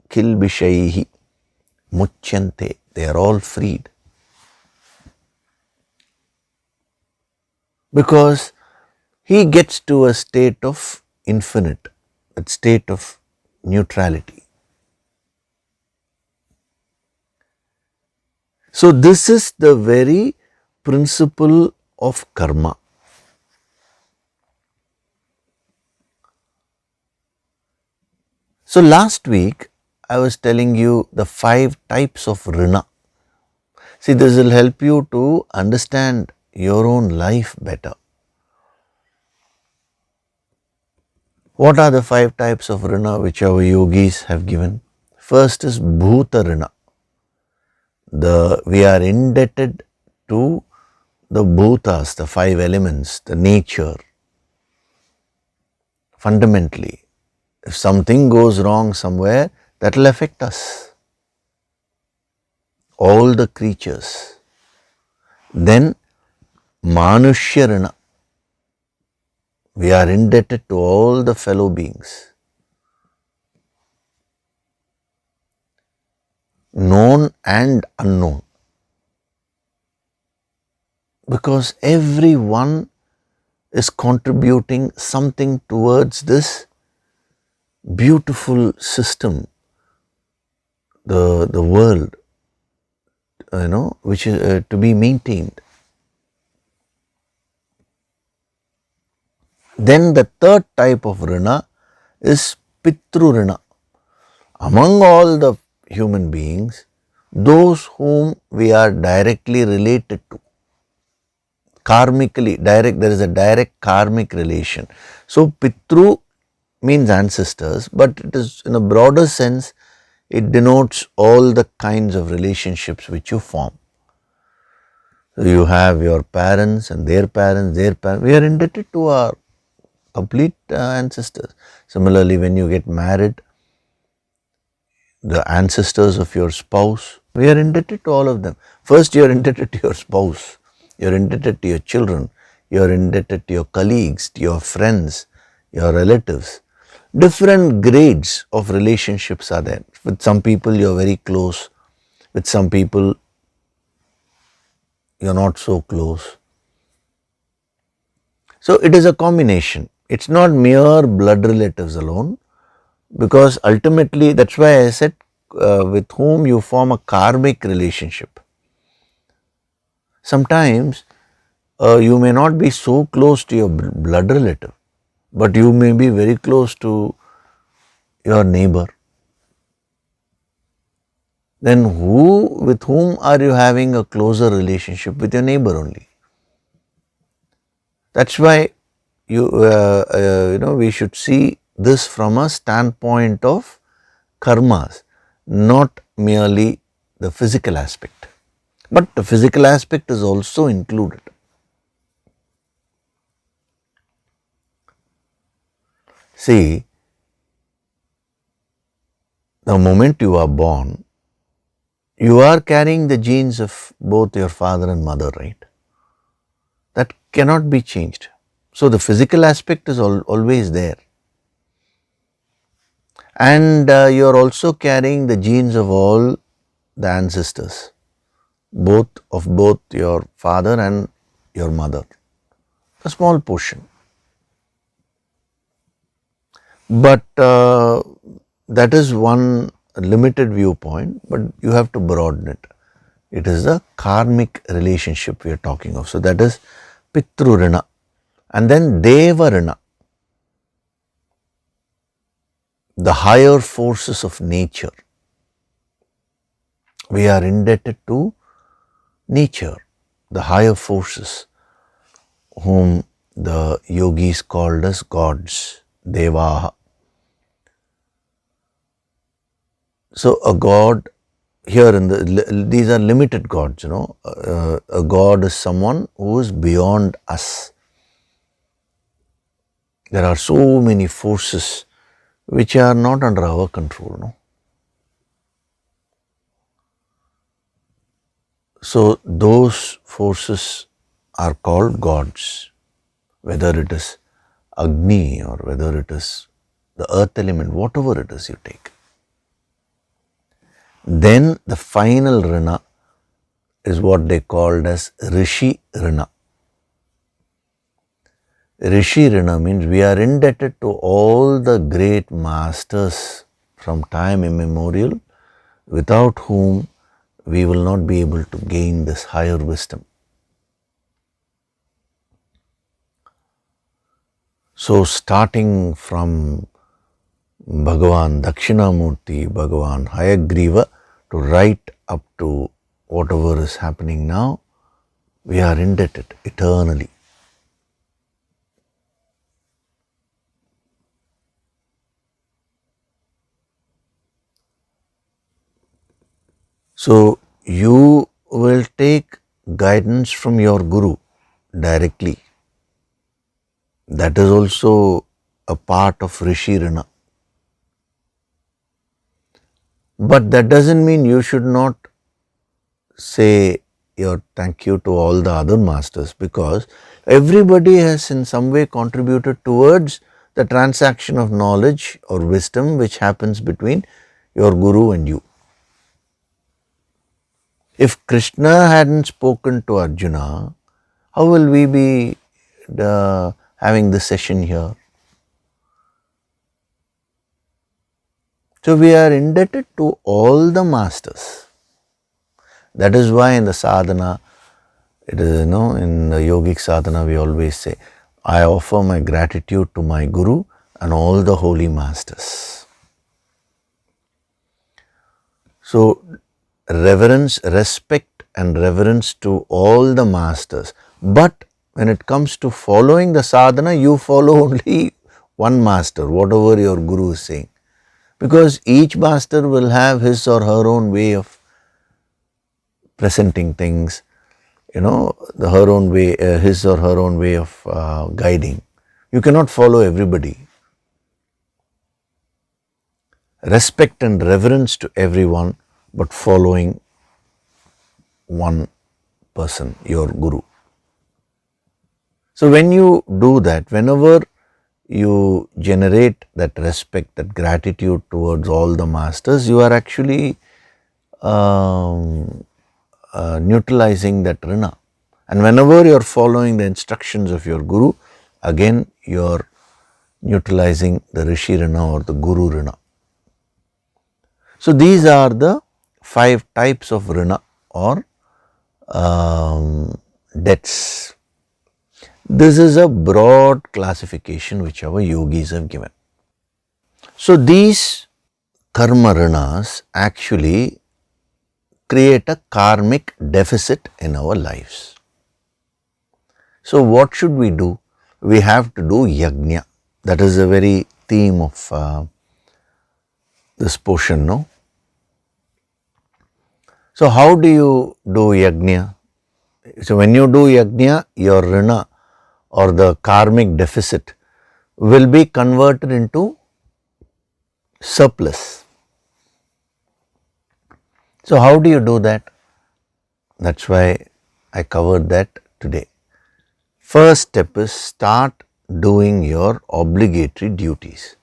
kilbishaihi muchyante. They are all freed. Because he gets to a state of infinite, a state of neutrality. So this is the very principle of karma. So last week I was telling you the 5 types of rina. See, this will help you to understand your own life better. What are the 5 types of rina which our yogis have given? First is bhuta rina. We are indebted to the bhutas, the 5 elements, the nature. Fundamentally, if something goes wrong somewhere, that will affect us. All the creatures. Then manushya rina. We are indebted to all the fellow beings. Known and unknown. Because everyone is contributing something towards this beautiful system, the world, which is to be maintained. Then the third type of rina is pitru rina. Among all the human beings, those whom we are directly related to, karmically, there is a direct karmic relation. So pitru means ancestors, but it is in a broader sense, it denotes all the kinds of relationships which you form. So you have your parents and their parents, we are indebted to our complete ancestors. Similarly, when you get married, the ancestors of your spouse, we are indebted to all of them. First, you are indebted to your spouse, you are indebted to your children, you are indebted to your colleagues, to your friends, your relatives. Different grades of relationships are there. With some people, you are very close. With some people, you are not so close. So it is a combination. It's not mere blood relatives alone, because ultimately, that's why I said with whom you form a karmic relationship. Sometimes you may not be so close to your blood relative, but you may be very close to your neighbor. Then with whom are you having a closer relationship? With your neighbor only. That's why we should see this from a standpoint of karmas, not merely the physical aspect. But the physical aspect is also included. See, the moment you are born, you are carrying the genes of both your father and mother, right? That cannot be changed. So the physical aspect is always there. And you are also carrying the genes of all the ancestors, both your father and your mother. A small portion. But that is one limited viewpoint, but you have to broaden it. It is the karmic relationship we are talking of. So that is Pitru Rina. And then Deva Rina, the higher forces of nature. We are indebted to nature, the higher forces, whom the yogis called as gods, devaha. So a god here these are limited gods, a god is someone who is beyond us. There are so many forces which are not under our control, no? So those forces are called gods, whether it is Agni or whether it is the earth element, whatever it is you take. Then the final Rina is what they called as Rishi Rina. Rishi Rina means we are indebted to all the great masters from time immemorial, without whom we will not be able to gain this higher wisdom. So starting from Bhagavan Dakshinamurti, Bhagavan Hayagriva, to right up to whatever is happening now, we are indebted eternally. So you will take guidance from your Guru directly. That is also a part of Rishi Rina. But that doesn't mean you should not say your thank you to all the other masters, because everybody has in some way contributed towards the transaction of knowledge or wisdom which happens between your Guru and you. If Krishna hadn't spoken to Arjuna, how will we be having this session here? So we are indebted to all the masters. That is why in the sadhana, it is, in the yogic sadhana, we always say, I offer my gratitude to my Guru and all the holy masters. So reverence, respect and reverence to all the masters. But when it comes to following the sadhana, you follow only one master, whatever your Guru is saying. Because each master will have his or her own way of presenting things, her own way, his or her own way of guiding. You cannot follow everybody. Respect and reverence to everyone, but following one person, your Guru. So when you do that, whenever you generate that respect, that gratitude towards all the masters, you are actually neutralizing that Rina. And whenever you are following the instructions of your Guru, again you are neutralizing the Rishi Rina or the Guru Rina. So these are the 5 types of Rina or debts. This is a broad classification which our yogis have given. So these karma rinas actually create a karmic deficit in our lives. So what should we do? We have to do yajna. That is the very theme of this portion, no? So how do you do yajna? So when you do yajna, your rina or the karmic deficit will be converted into surplus. So how do you do that? That's why I covered that today. First step is start doing your obligatory duties.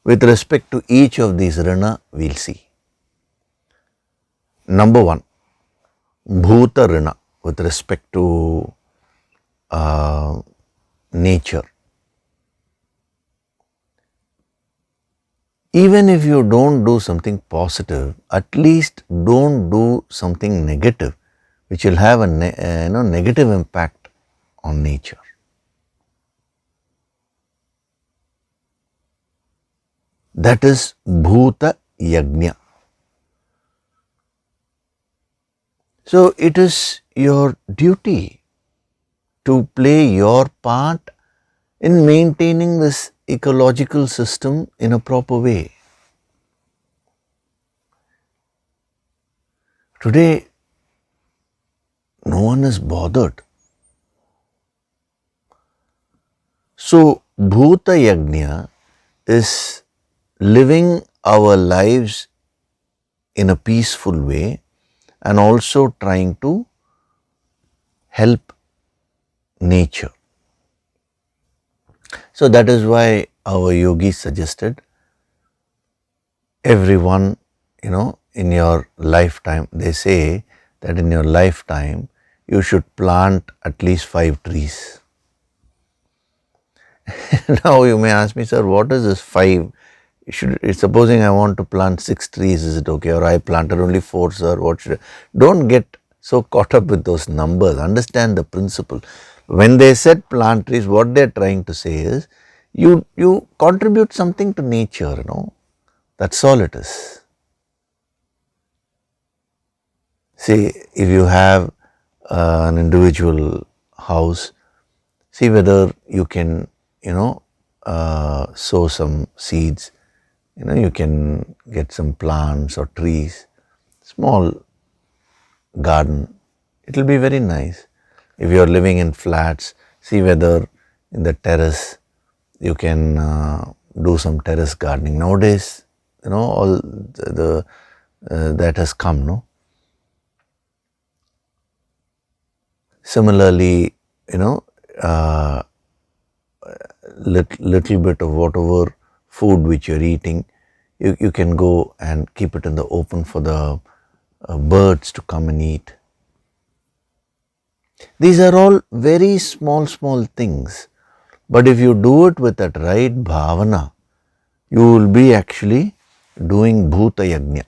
With respect to each of these rina, we'll see. Number 1, bhuta rina, with respect to nature. Even if you don't do something positive, at least don't do something negative, which will have a negative impact on nature. That is bhuta yajna. So it is your duty to play your part in maintaining this ecological system in a proper way. Today, no one is bothered. So, Bhuta Yajna is living our lives in a peaceful way and also trying to help nature. So, that is why our yogis suggested everyone, in your lifetime, they say that in your lifetime you should plant at least 5 trees. Now you may ask me, sir, what is this 5? Supposing I want to plant 6 trees, is it okay? Or I planted only 4, sir, what should I? Don't get so caught up with those numbers. Understand the principle. When they said plant trees, what they're trying to say is, you contribute something to nature, That's all it is. See, if you have an individual house, see whether you can, sow some seeds. You can get some plants or trees, small garden. It will be very nice. If you are living in flats, see whether in the terrace you can do some terrace gardening. Nowadays, all the that has come, no? Similarly, little bit of whatever food which you're eating, you can go and keep it in the open for the birds to come and eat. These are all very small things, but if you do it with that right bhavana, you will be actually doing Bhuta Yajna.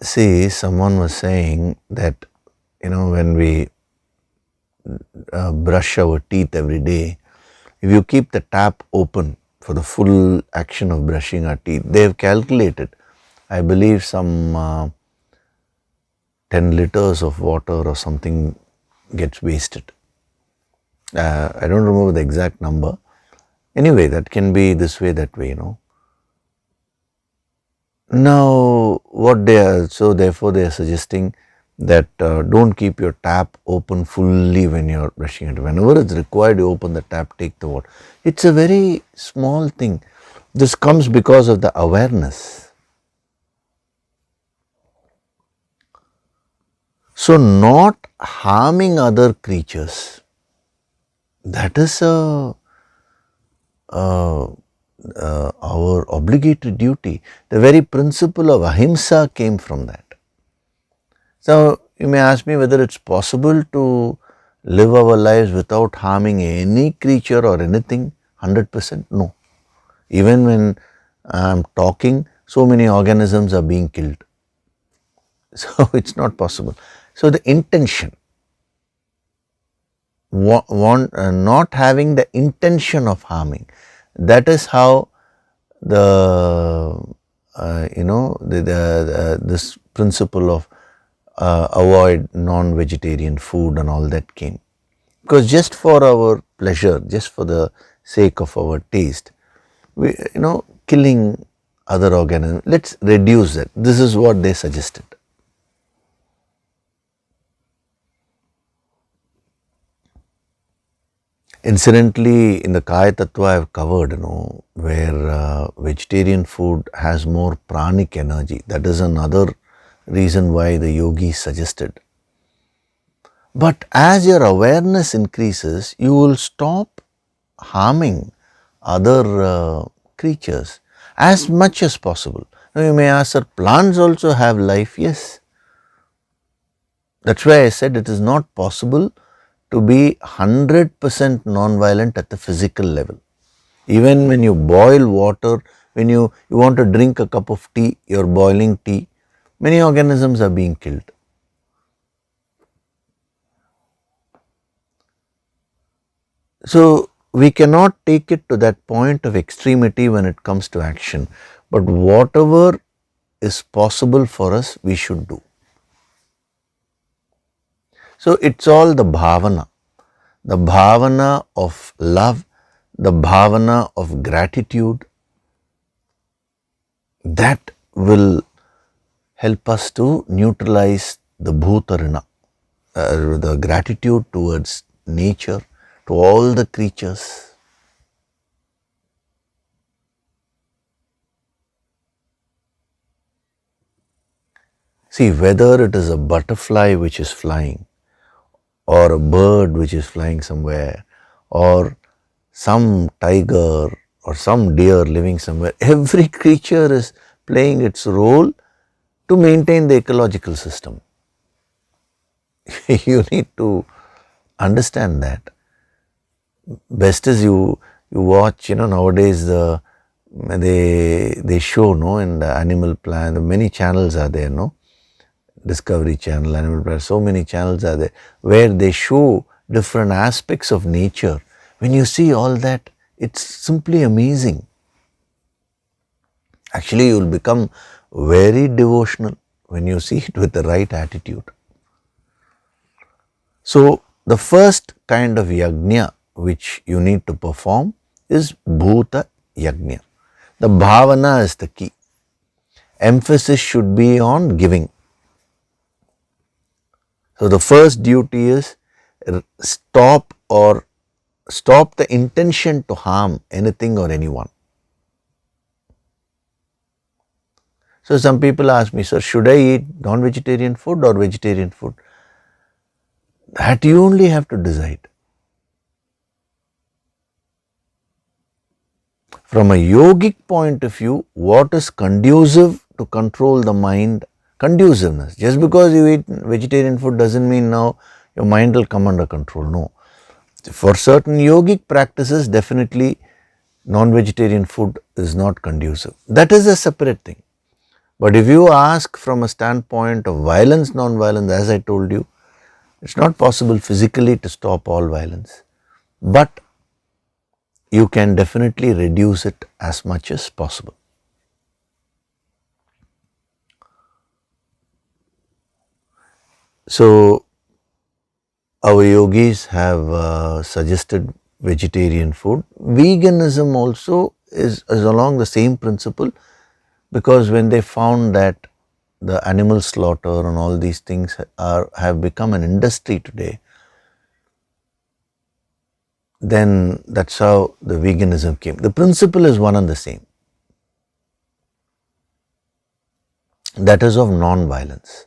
See, someone was saying that, when we brush our teeth every day, if you keep the tap open for the full action of brushing our teeth, they have calculated, I believe, some 10 liters of water or something gets wasted. I don't remember the exact number. Anyway, that can be this way, that way, Now, therefore they are suggesting that don't keep your tap open fully when you are brushing it. Whenever it's required, you open the tap, take the water. It's a very small thing. This comes because of the awareness. So, not harming other creatures, that is our obligatory duty. The very principle of ahimsa came from that. So, you may ask me whether it's possible to live our lives without harming any creature or anything. 100% no. Even when I am talking, so many organisms are being killed. So, it's not possible. So, the intention, not having the intention of harming, that is how this principle of avoid non-vegetarian food and all that came. Because just for our pleasure, just for the sake of our taste, we, killing other organisms, let's reduce that. This is what they suggested. Incidentally, in the Kaya Tattva I have covered, where vegetarian food has more pranic energy. That is another reason why the yogis suggested. But as your awareness increases, you will stop harming other creatures as much as possible. Now you may ask, sir, plants also have life? Yes. That's why I said it is not possible to be 100% non-violent at the physical level. Even when you boil water, when you want to drink a cup of tea, you are boiling tea, many organisms are being killed. So, we cannot take it to that point of extremity when it comes to action, but whatever is possible for us, we should do. So it's all the bhavana of love, the bhavana of gratitude, that will help us to neutralize the bhutarina, the gratitude towards nature, to all the creatures. See, whether it is a butterfly which is flying, or a bird which is flying somewhere, or some tiger or some deer living somewhere, every creature is playing its role to maintain the ecological system. You need to understand that. Best is you watch, nowadays they show, in the Animal Planet, many channels are there, Discovery Channel, Animal Planet, so many channels are there where they show different aspects of nature. When you see all that, it's simply amazing. Actually, you will become very devotional when you see it with the right attitude. So, the first kind of yajna which you need to perform is bhuta yajna. The bhavana is the key. Emphasis should be on giving. So, the first duty is stop the intention to harm anything or anyone. So, some people ask me, sir, should I eat non-vegetarian food or vegetarian food? That you only have to decide. From a yogic point of view, what is conducive to control the mind? Conduciveness. Just because you eat vegetarian food doesn't mean now your mind will come under control. No. For certain yogic practices, definitely non-vegetarian food is not conducive. That is a separate thing. But if you ask from a standpoint of violence, non-violence, as I told you, it's not possible physically to stop all violence. But you can definitely reduce it as much as possible. So, our yogis have suggested vegetarian food. Veganism also is along the same principle, because when they found that the animal slaughter and all these things have become an industry today, then that's how the veganism came. The principle is one and the same. That is of non-violence.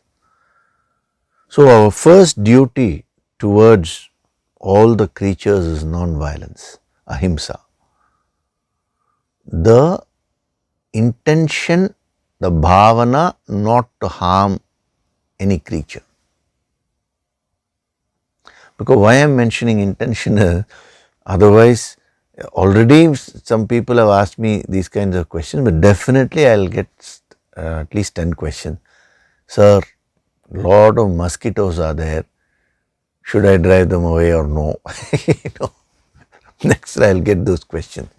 So, our first duty towards all the creatures is non-violence, ahimsa. The intention, the bhavana not to harm any creature. Because why I am mentioning intention is, otherwise already some people have asked me these kinds of questions, but definitely I will get at least 10 questions. Sir, lot of mosquitoes are there. Should I drive them away or no? Next I will get those questions.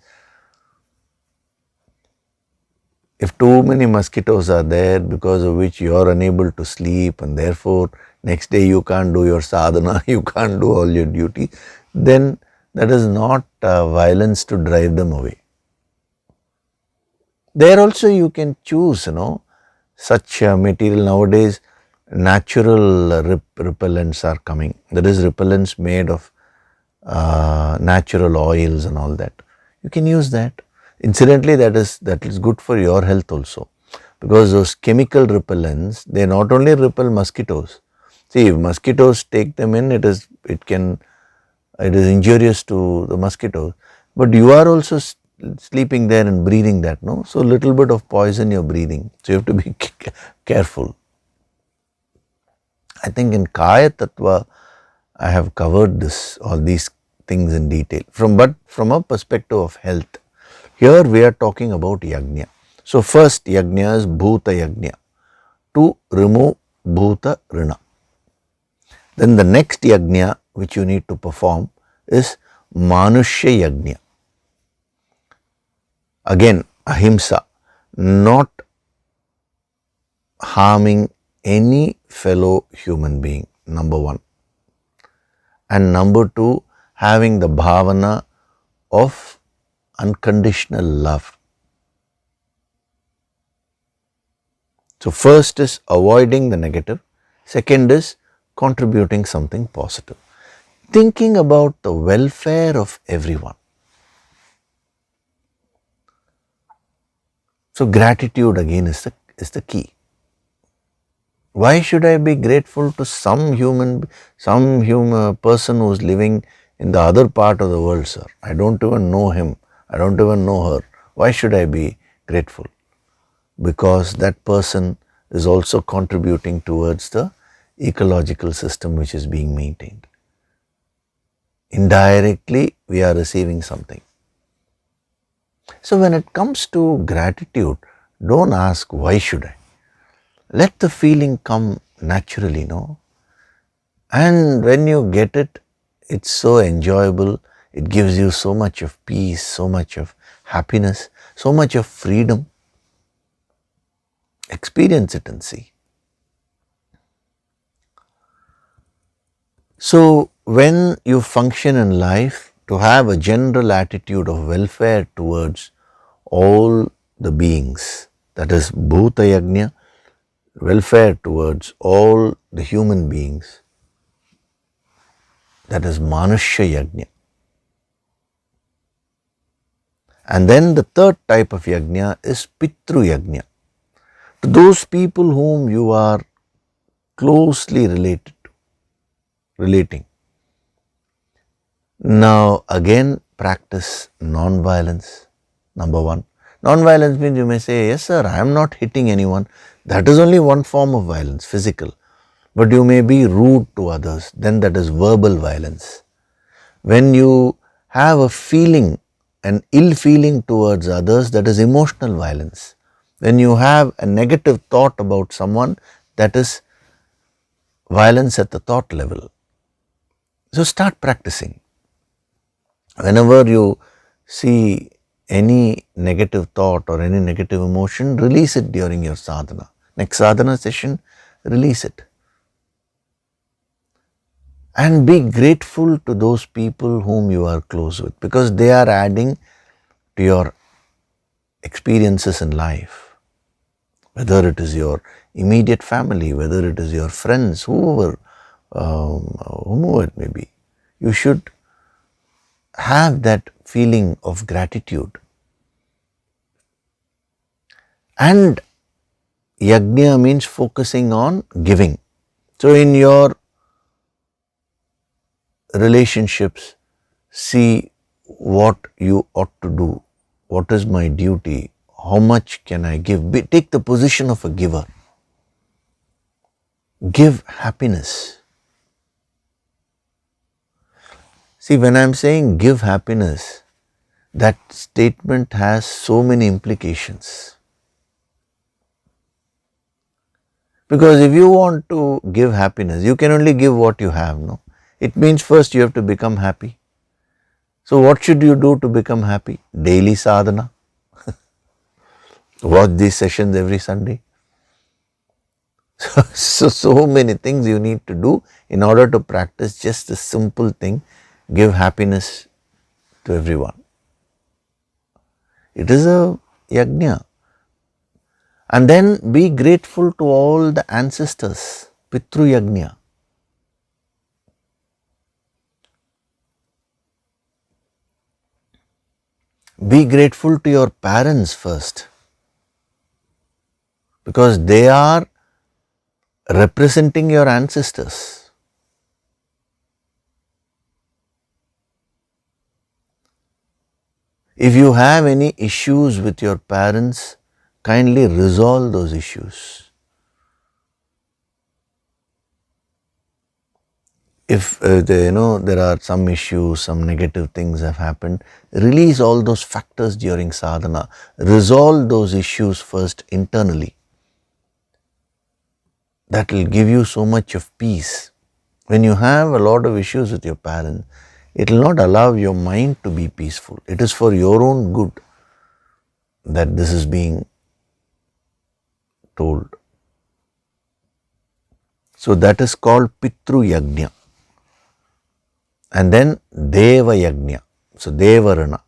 If too many mosquitoes are there, because of which you are unable to sleep and therefore next day you can't do your sadhana, you can't do all your duty, then that is not violence to drive them away. There also you can choose, such material. Nowadays natural repellents are coming. There is repellents made of natural oils and all that. You can use that. Incidentally, that is good for your health also, because those chemical repellents, they not only repel mosquitoes. See, if mosquitoes take them in, it is injurious to the mosquitoes. But you are also sleeping there and breathing that, no? So little bit of poison you're breathing. So you have to be careful. I think in Kaya Tattva, I have covered all these things in detail. But from a perspective of health, here we are talking about yajna. So first yajna is bhuta yajna, to remove bhuta rina. Then the next yajna which you need to perform is Manushya Yajna. Again, ahimsa, not harming any fellow human being, number one. And number two, having the bhavana of unconditional love. So first is avoiding the negative, second is contributing something positive. Thinking about the welfare of everyone. So gratitude again is the key. Why should I be grateful to some human person who is living in the other part of the world, sir? I don't even know him. I don't even know her. Why should I be grateful? Because that person is also contributing towards the ecological system which is being maintained. Indirectly, we are receiving something. So when it comes to gratitude, don't ask why should I. Let the feeling come naturally, no? And when you get it, it's so enjoyable. It gives you so much of peace, so much of happiness, so much of freedom. Experience it and see. So when you function in life, to have a general attitude of welfare towards all the beings, that is Bhuta Yajna, welfare towards all the human beings, that is Manushya Yajna. And then the third type of Yajna is Pitru Yajna. To those people whom you are closely relating. Now again practice non-violence, number one. Non-violence means you may say, yes sir, I am not hitting anyone. That is only one form of violence, physical. But you may be rude to others, then that is verbal violence. When you have a feeling, an ill feeling towards others, that is emotional violence. When you have a negative thought about someone, that is violence at the thought level. So start practicing. Whenever you see any negative thought or any negative emotion, release it during your sadhana. Next sadhana session, release it. And be grateful to those people whom you are close with, because they are adding to your experiences in life. Whether it is your immediate family, whether it is your friends, whoever it may be, you should have that feeling of gratitude. And yajna means focusing on giving. So in your relationships, see what you ought to do. What is my duty? How much can I give? Take the position of a giver. Give happiness. See, when I am saying give happiness, that statement has so many implications. Because if you want to give happiness, you can only give what you have, no? It means first you have to become happy. So what should you do to become happy? Daily sadhana. Watch these sessions every Sunday. So many things you need to do in order to practice just a simple thing, give happiness to everyone. It is a yajna. And then be grateful to all the ancestors, Pitru Yajna. Be grateful to your parents first, because they are representing your ancestors. If you have any issues with your parents, kindly resolve those issues. If there are some issues, some negative things have happened, release all those factors during sadhana. Resolve those issues first internally. That will give you so much of peace. When you have a lot of issues with your parents, it will not allow your mind to be peaceful. It is for your own good that this is being told. So that is called Pitru Yajna. And then Deva Yajna. So Devarana.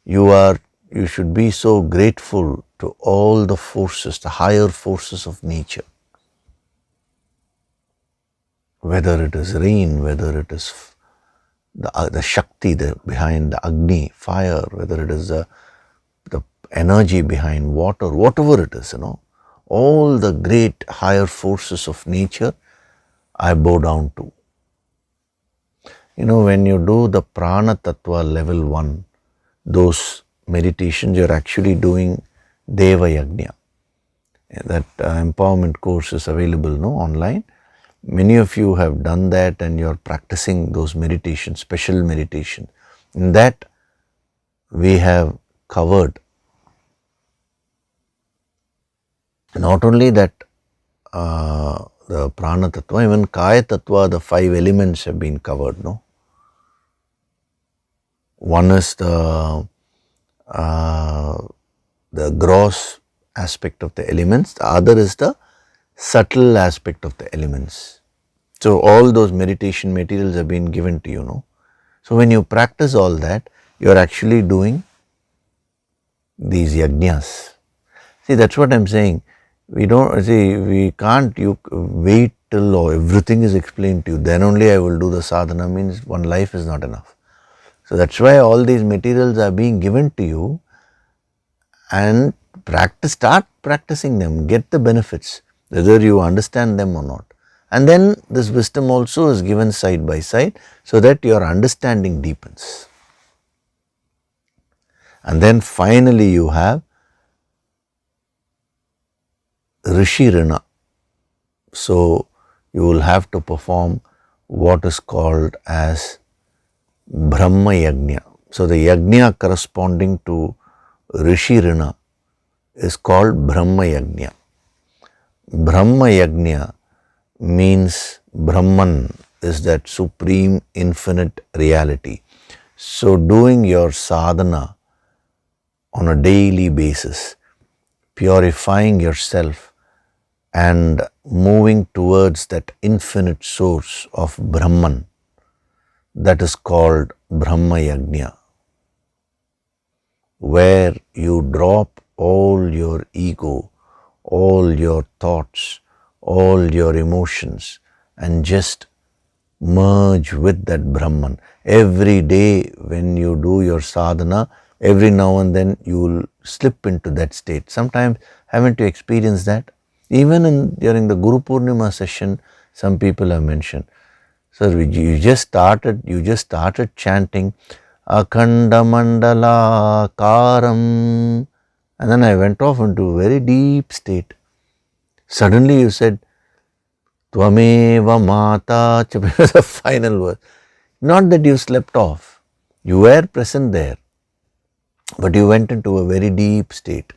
You should be so grateful to all the forces, the higher forces of nature. Whether it is rain, whether it is the Shakti behind the Agni, fire, whether it is the energy behind water, whatever it is, all the great higher forces of nature, I bow down to. When you do the Prana Tattva level 1, those meditations, you're actually doing Deva Yajna. That empowerment course is available online. Many of you have done that and you're practicing those meditations, special meditation. In that, we have covered not only that the Prana Tattva, even Kaya Tattva, the 5 elements have been covered. One is the gross aspect of the elements, the other is the subtle aspect of the elements. So all those meditation materials have been given to you. So when you practice all that, you are actually doing these yajnas. See, that's what I'm saying. We can't wait till everything is explained to you. Then only I will do the sadhana, means one life is not enough. So that's why all these materials are being given to you, and start practicing them, get the benefits, whether you understand them or not. And then this wisdom also is given side by side so that your understanding deepens. And then finally you have Rishi Rina. So you will have to perform what is called as Brahma Yajna. So the Yajna corresponding to Rishi Rina is called Brahma Yajna. Brahma Yajna means Brahman is that supreme infinite reality. So doing your sadhana on a daily basis, purifying yourself and moving towards that infinite source of Brahman, that is called Brahma Yajna, where you drop all your ego, all your thoughts, all your emotions, and just merge with that Brahman. Every day when you do your sadhana, every now and then you will slip into that state. Sometimes, haven't you experienced that? Even during the Guru Purnima session, some people have mentioned, sir, you just started chanting Akhanda Mandala Karam, and then I went off into a very deep state. Suddenly you said, Tvameva Mata, the final word. Not that you slept off, you were present there, but you went into a very deep state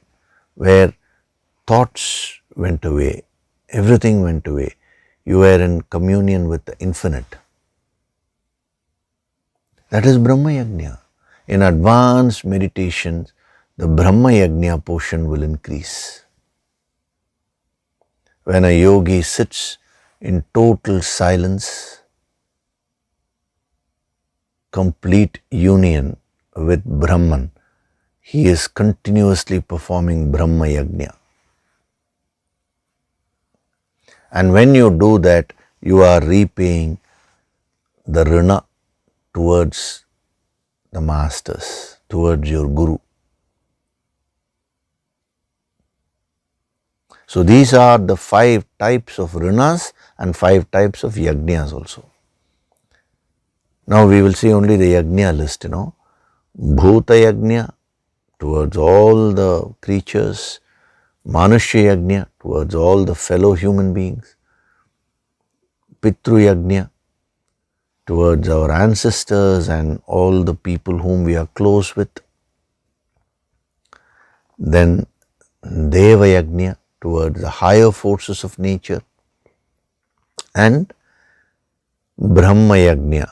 where thoughts went away, everything went away. You were in communion with the infinite. That is Brahma Yajna. In advanced meditations, the Brahma Yajna portion will increase. When a yogi sits in total silence, complete union with Brahman, he is continuously performing Brahma Yajna. And when you do that, you are repaying the Rina towards the masters, towards your Guru. So these are the 5 types of Rinas and 5 types of Yajnas also. Now we will see only the Yajna list, Bhuta Yajna towards all the creatures, Manushya Yajna towards all the fellow human beings, Pitru Yajna towards our ancestors and all the people whom we are close with, then Deva Yajna towards the higher forces of nature, and Brahma Yajna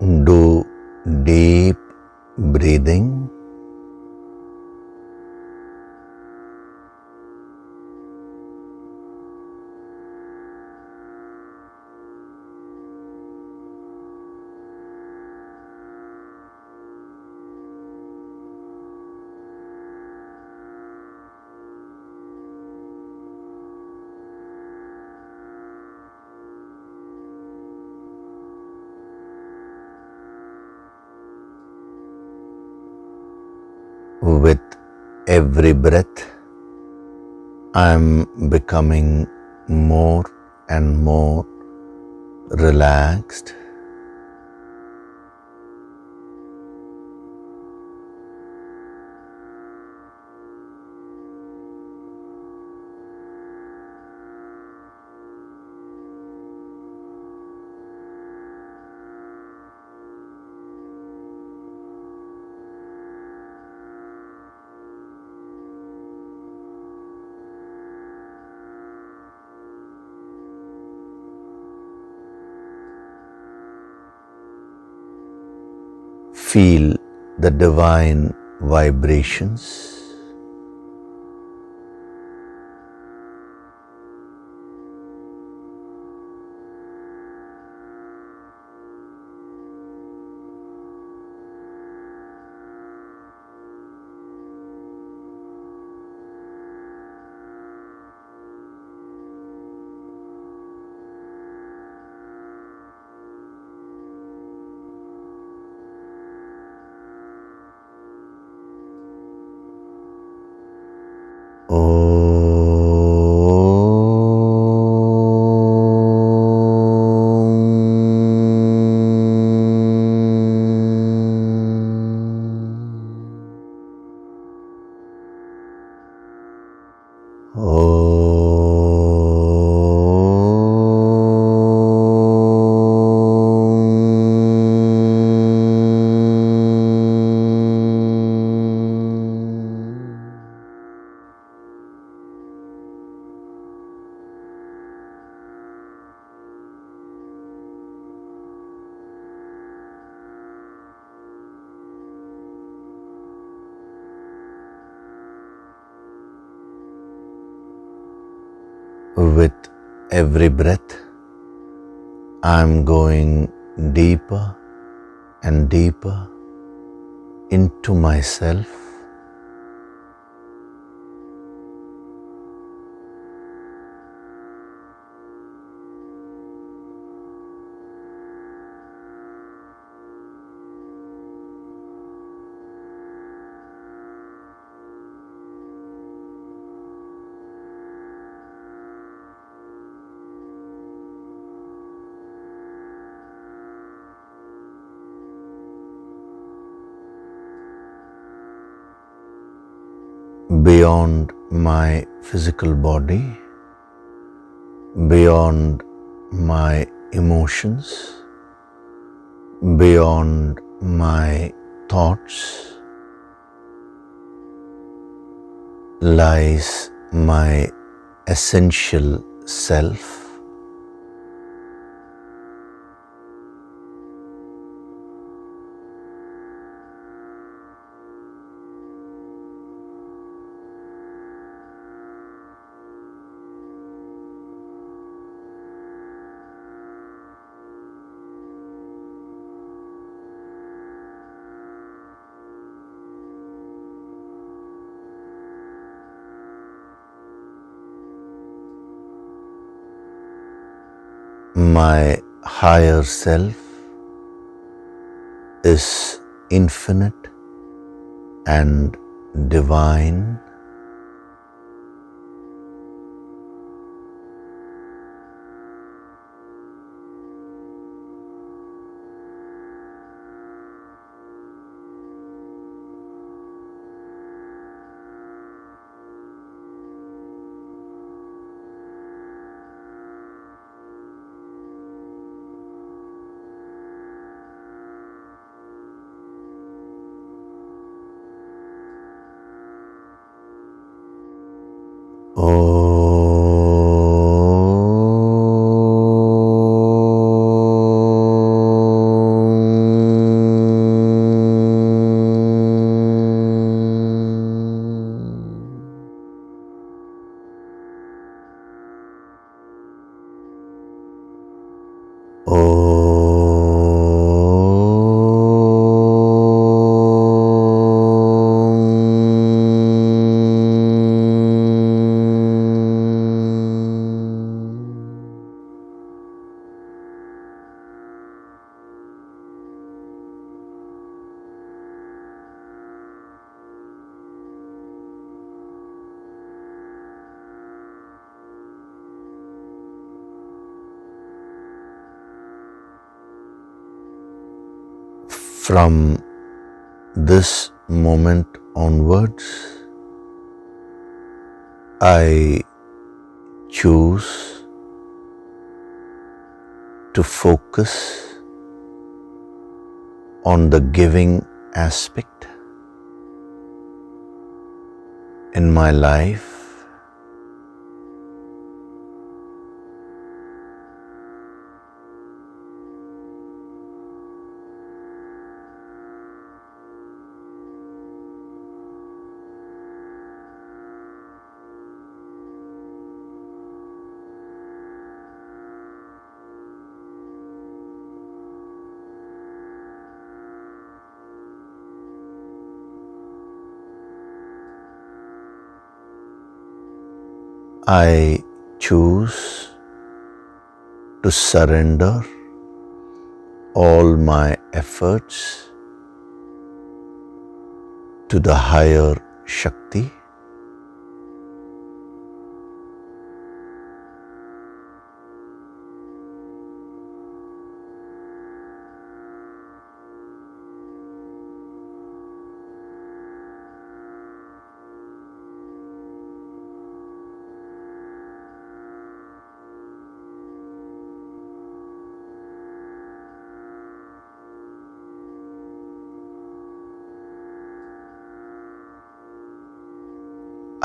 do deep breathing. With every breath, I am becoming more and more relaxed. Feel the divine vibrations. With every breath, I am going deeper and deeper into myself. Beyond my physical body, beyond my emotions, beyond my thoughts, lies my essential self. My higher self is infinite and divine. From this moment onwards, I choose to focus on the giving aspect in my life. I choose to surrender all my efforts to the higher Shakti.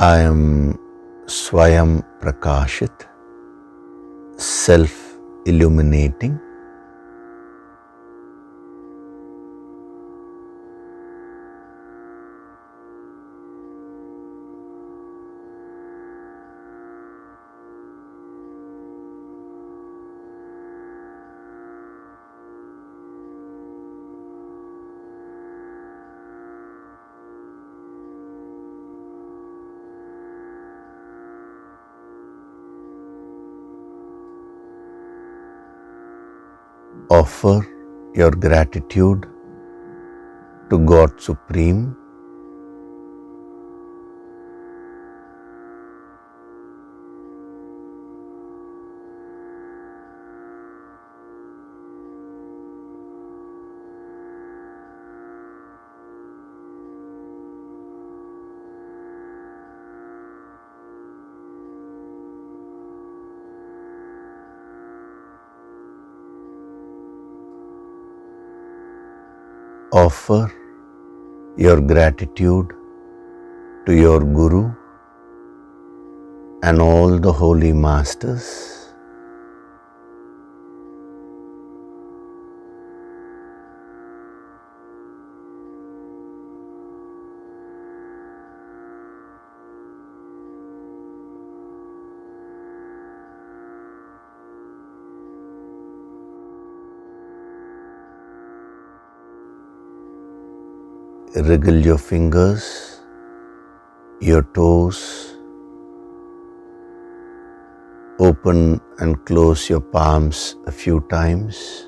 I am Swayam Prakashit, self-illuminating. Offer your gratitude to God Supreme. Offer your gratitude to your Guru and all the holy masters. Wriggle your fingers, your toes, open and close your palms a few times.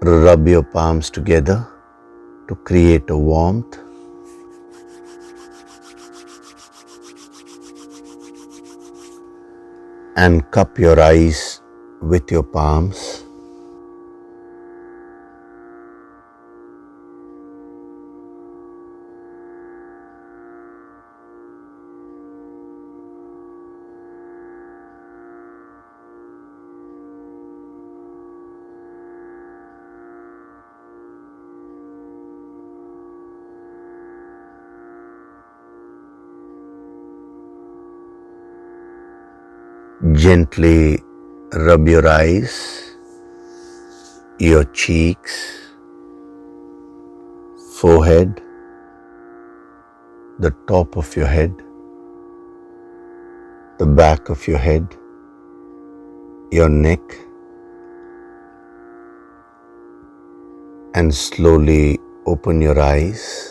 Rub your palms together to create a warmth. And cup your eyes with your palms. Gently rub your eyes, your cheeks, forehead, the top of your head, the back of your head, your neck, and slowly open your eyes.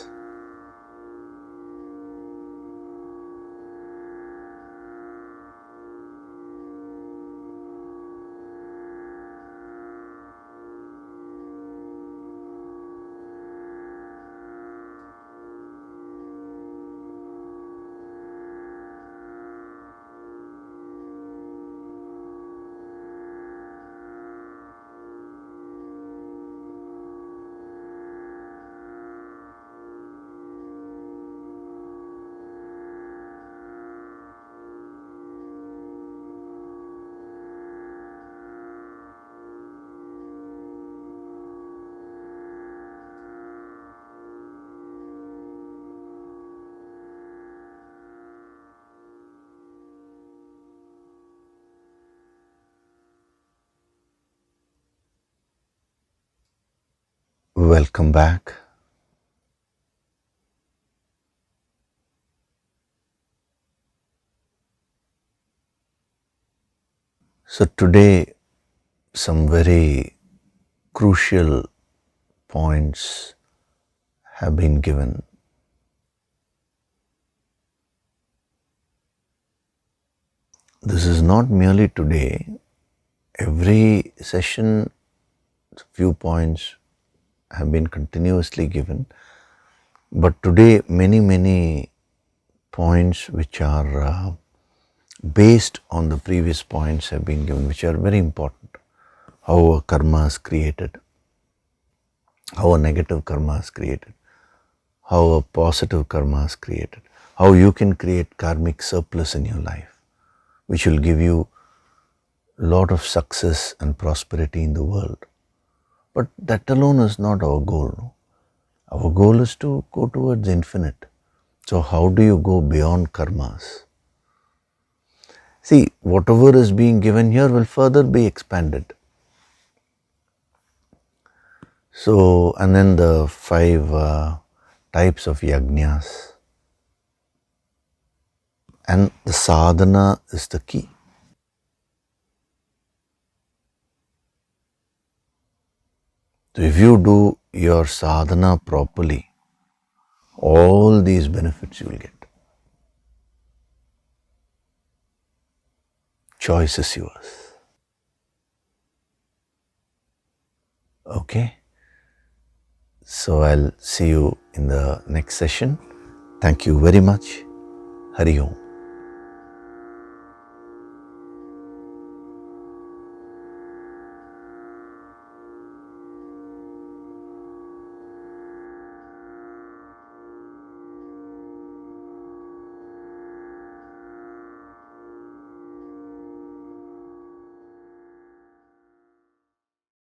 Welcome back. So today some very crucial points have been given. This is not merely today. Every session, few points have been continuously given. But today many points which are based on the previous points have been given, which are very important. How a karma is created, how a negative karma is created, how a positive karma is created, how you can create karmic surplus in your life, which will give you a lot of success and prosperity in the world. But that alone is not our goal. No? Our goal is to go towards infinite. So how do you go beyond karmas? See, whatever is being given here will further be expanded. So, and then the 5 types of yajnas. And the sadhana is the key. So, if you do your sadhana properly, all these benefits you will get. Choice is yours. Okay? So, I'll see you in the next session. Thank you very much. Hari Om.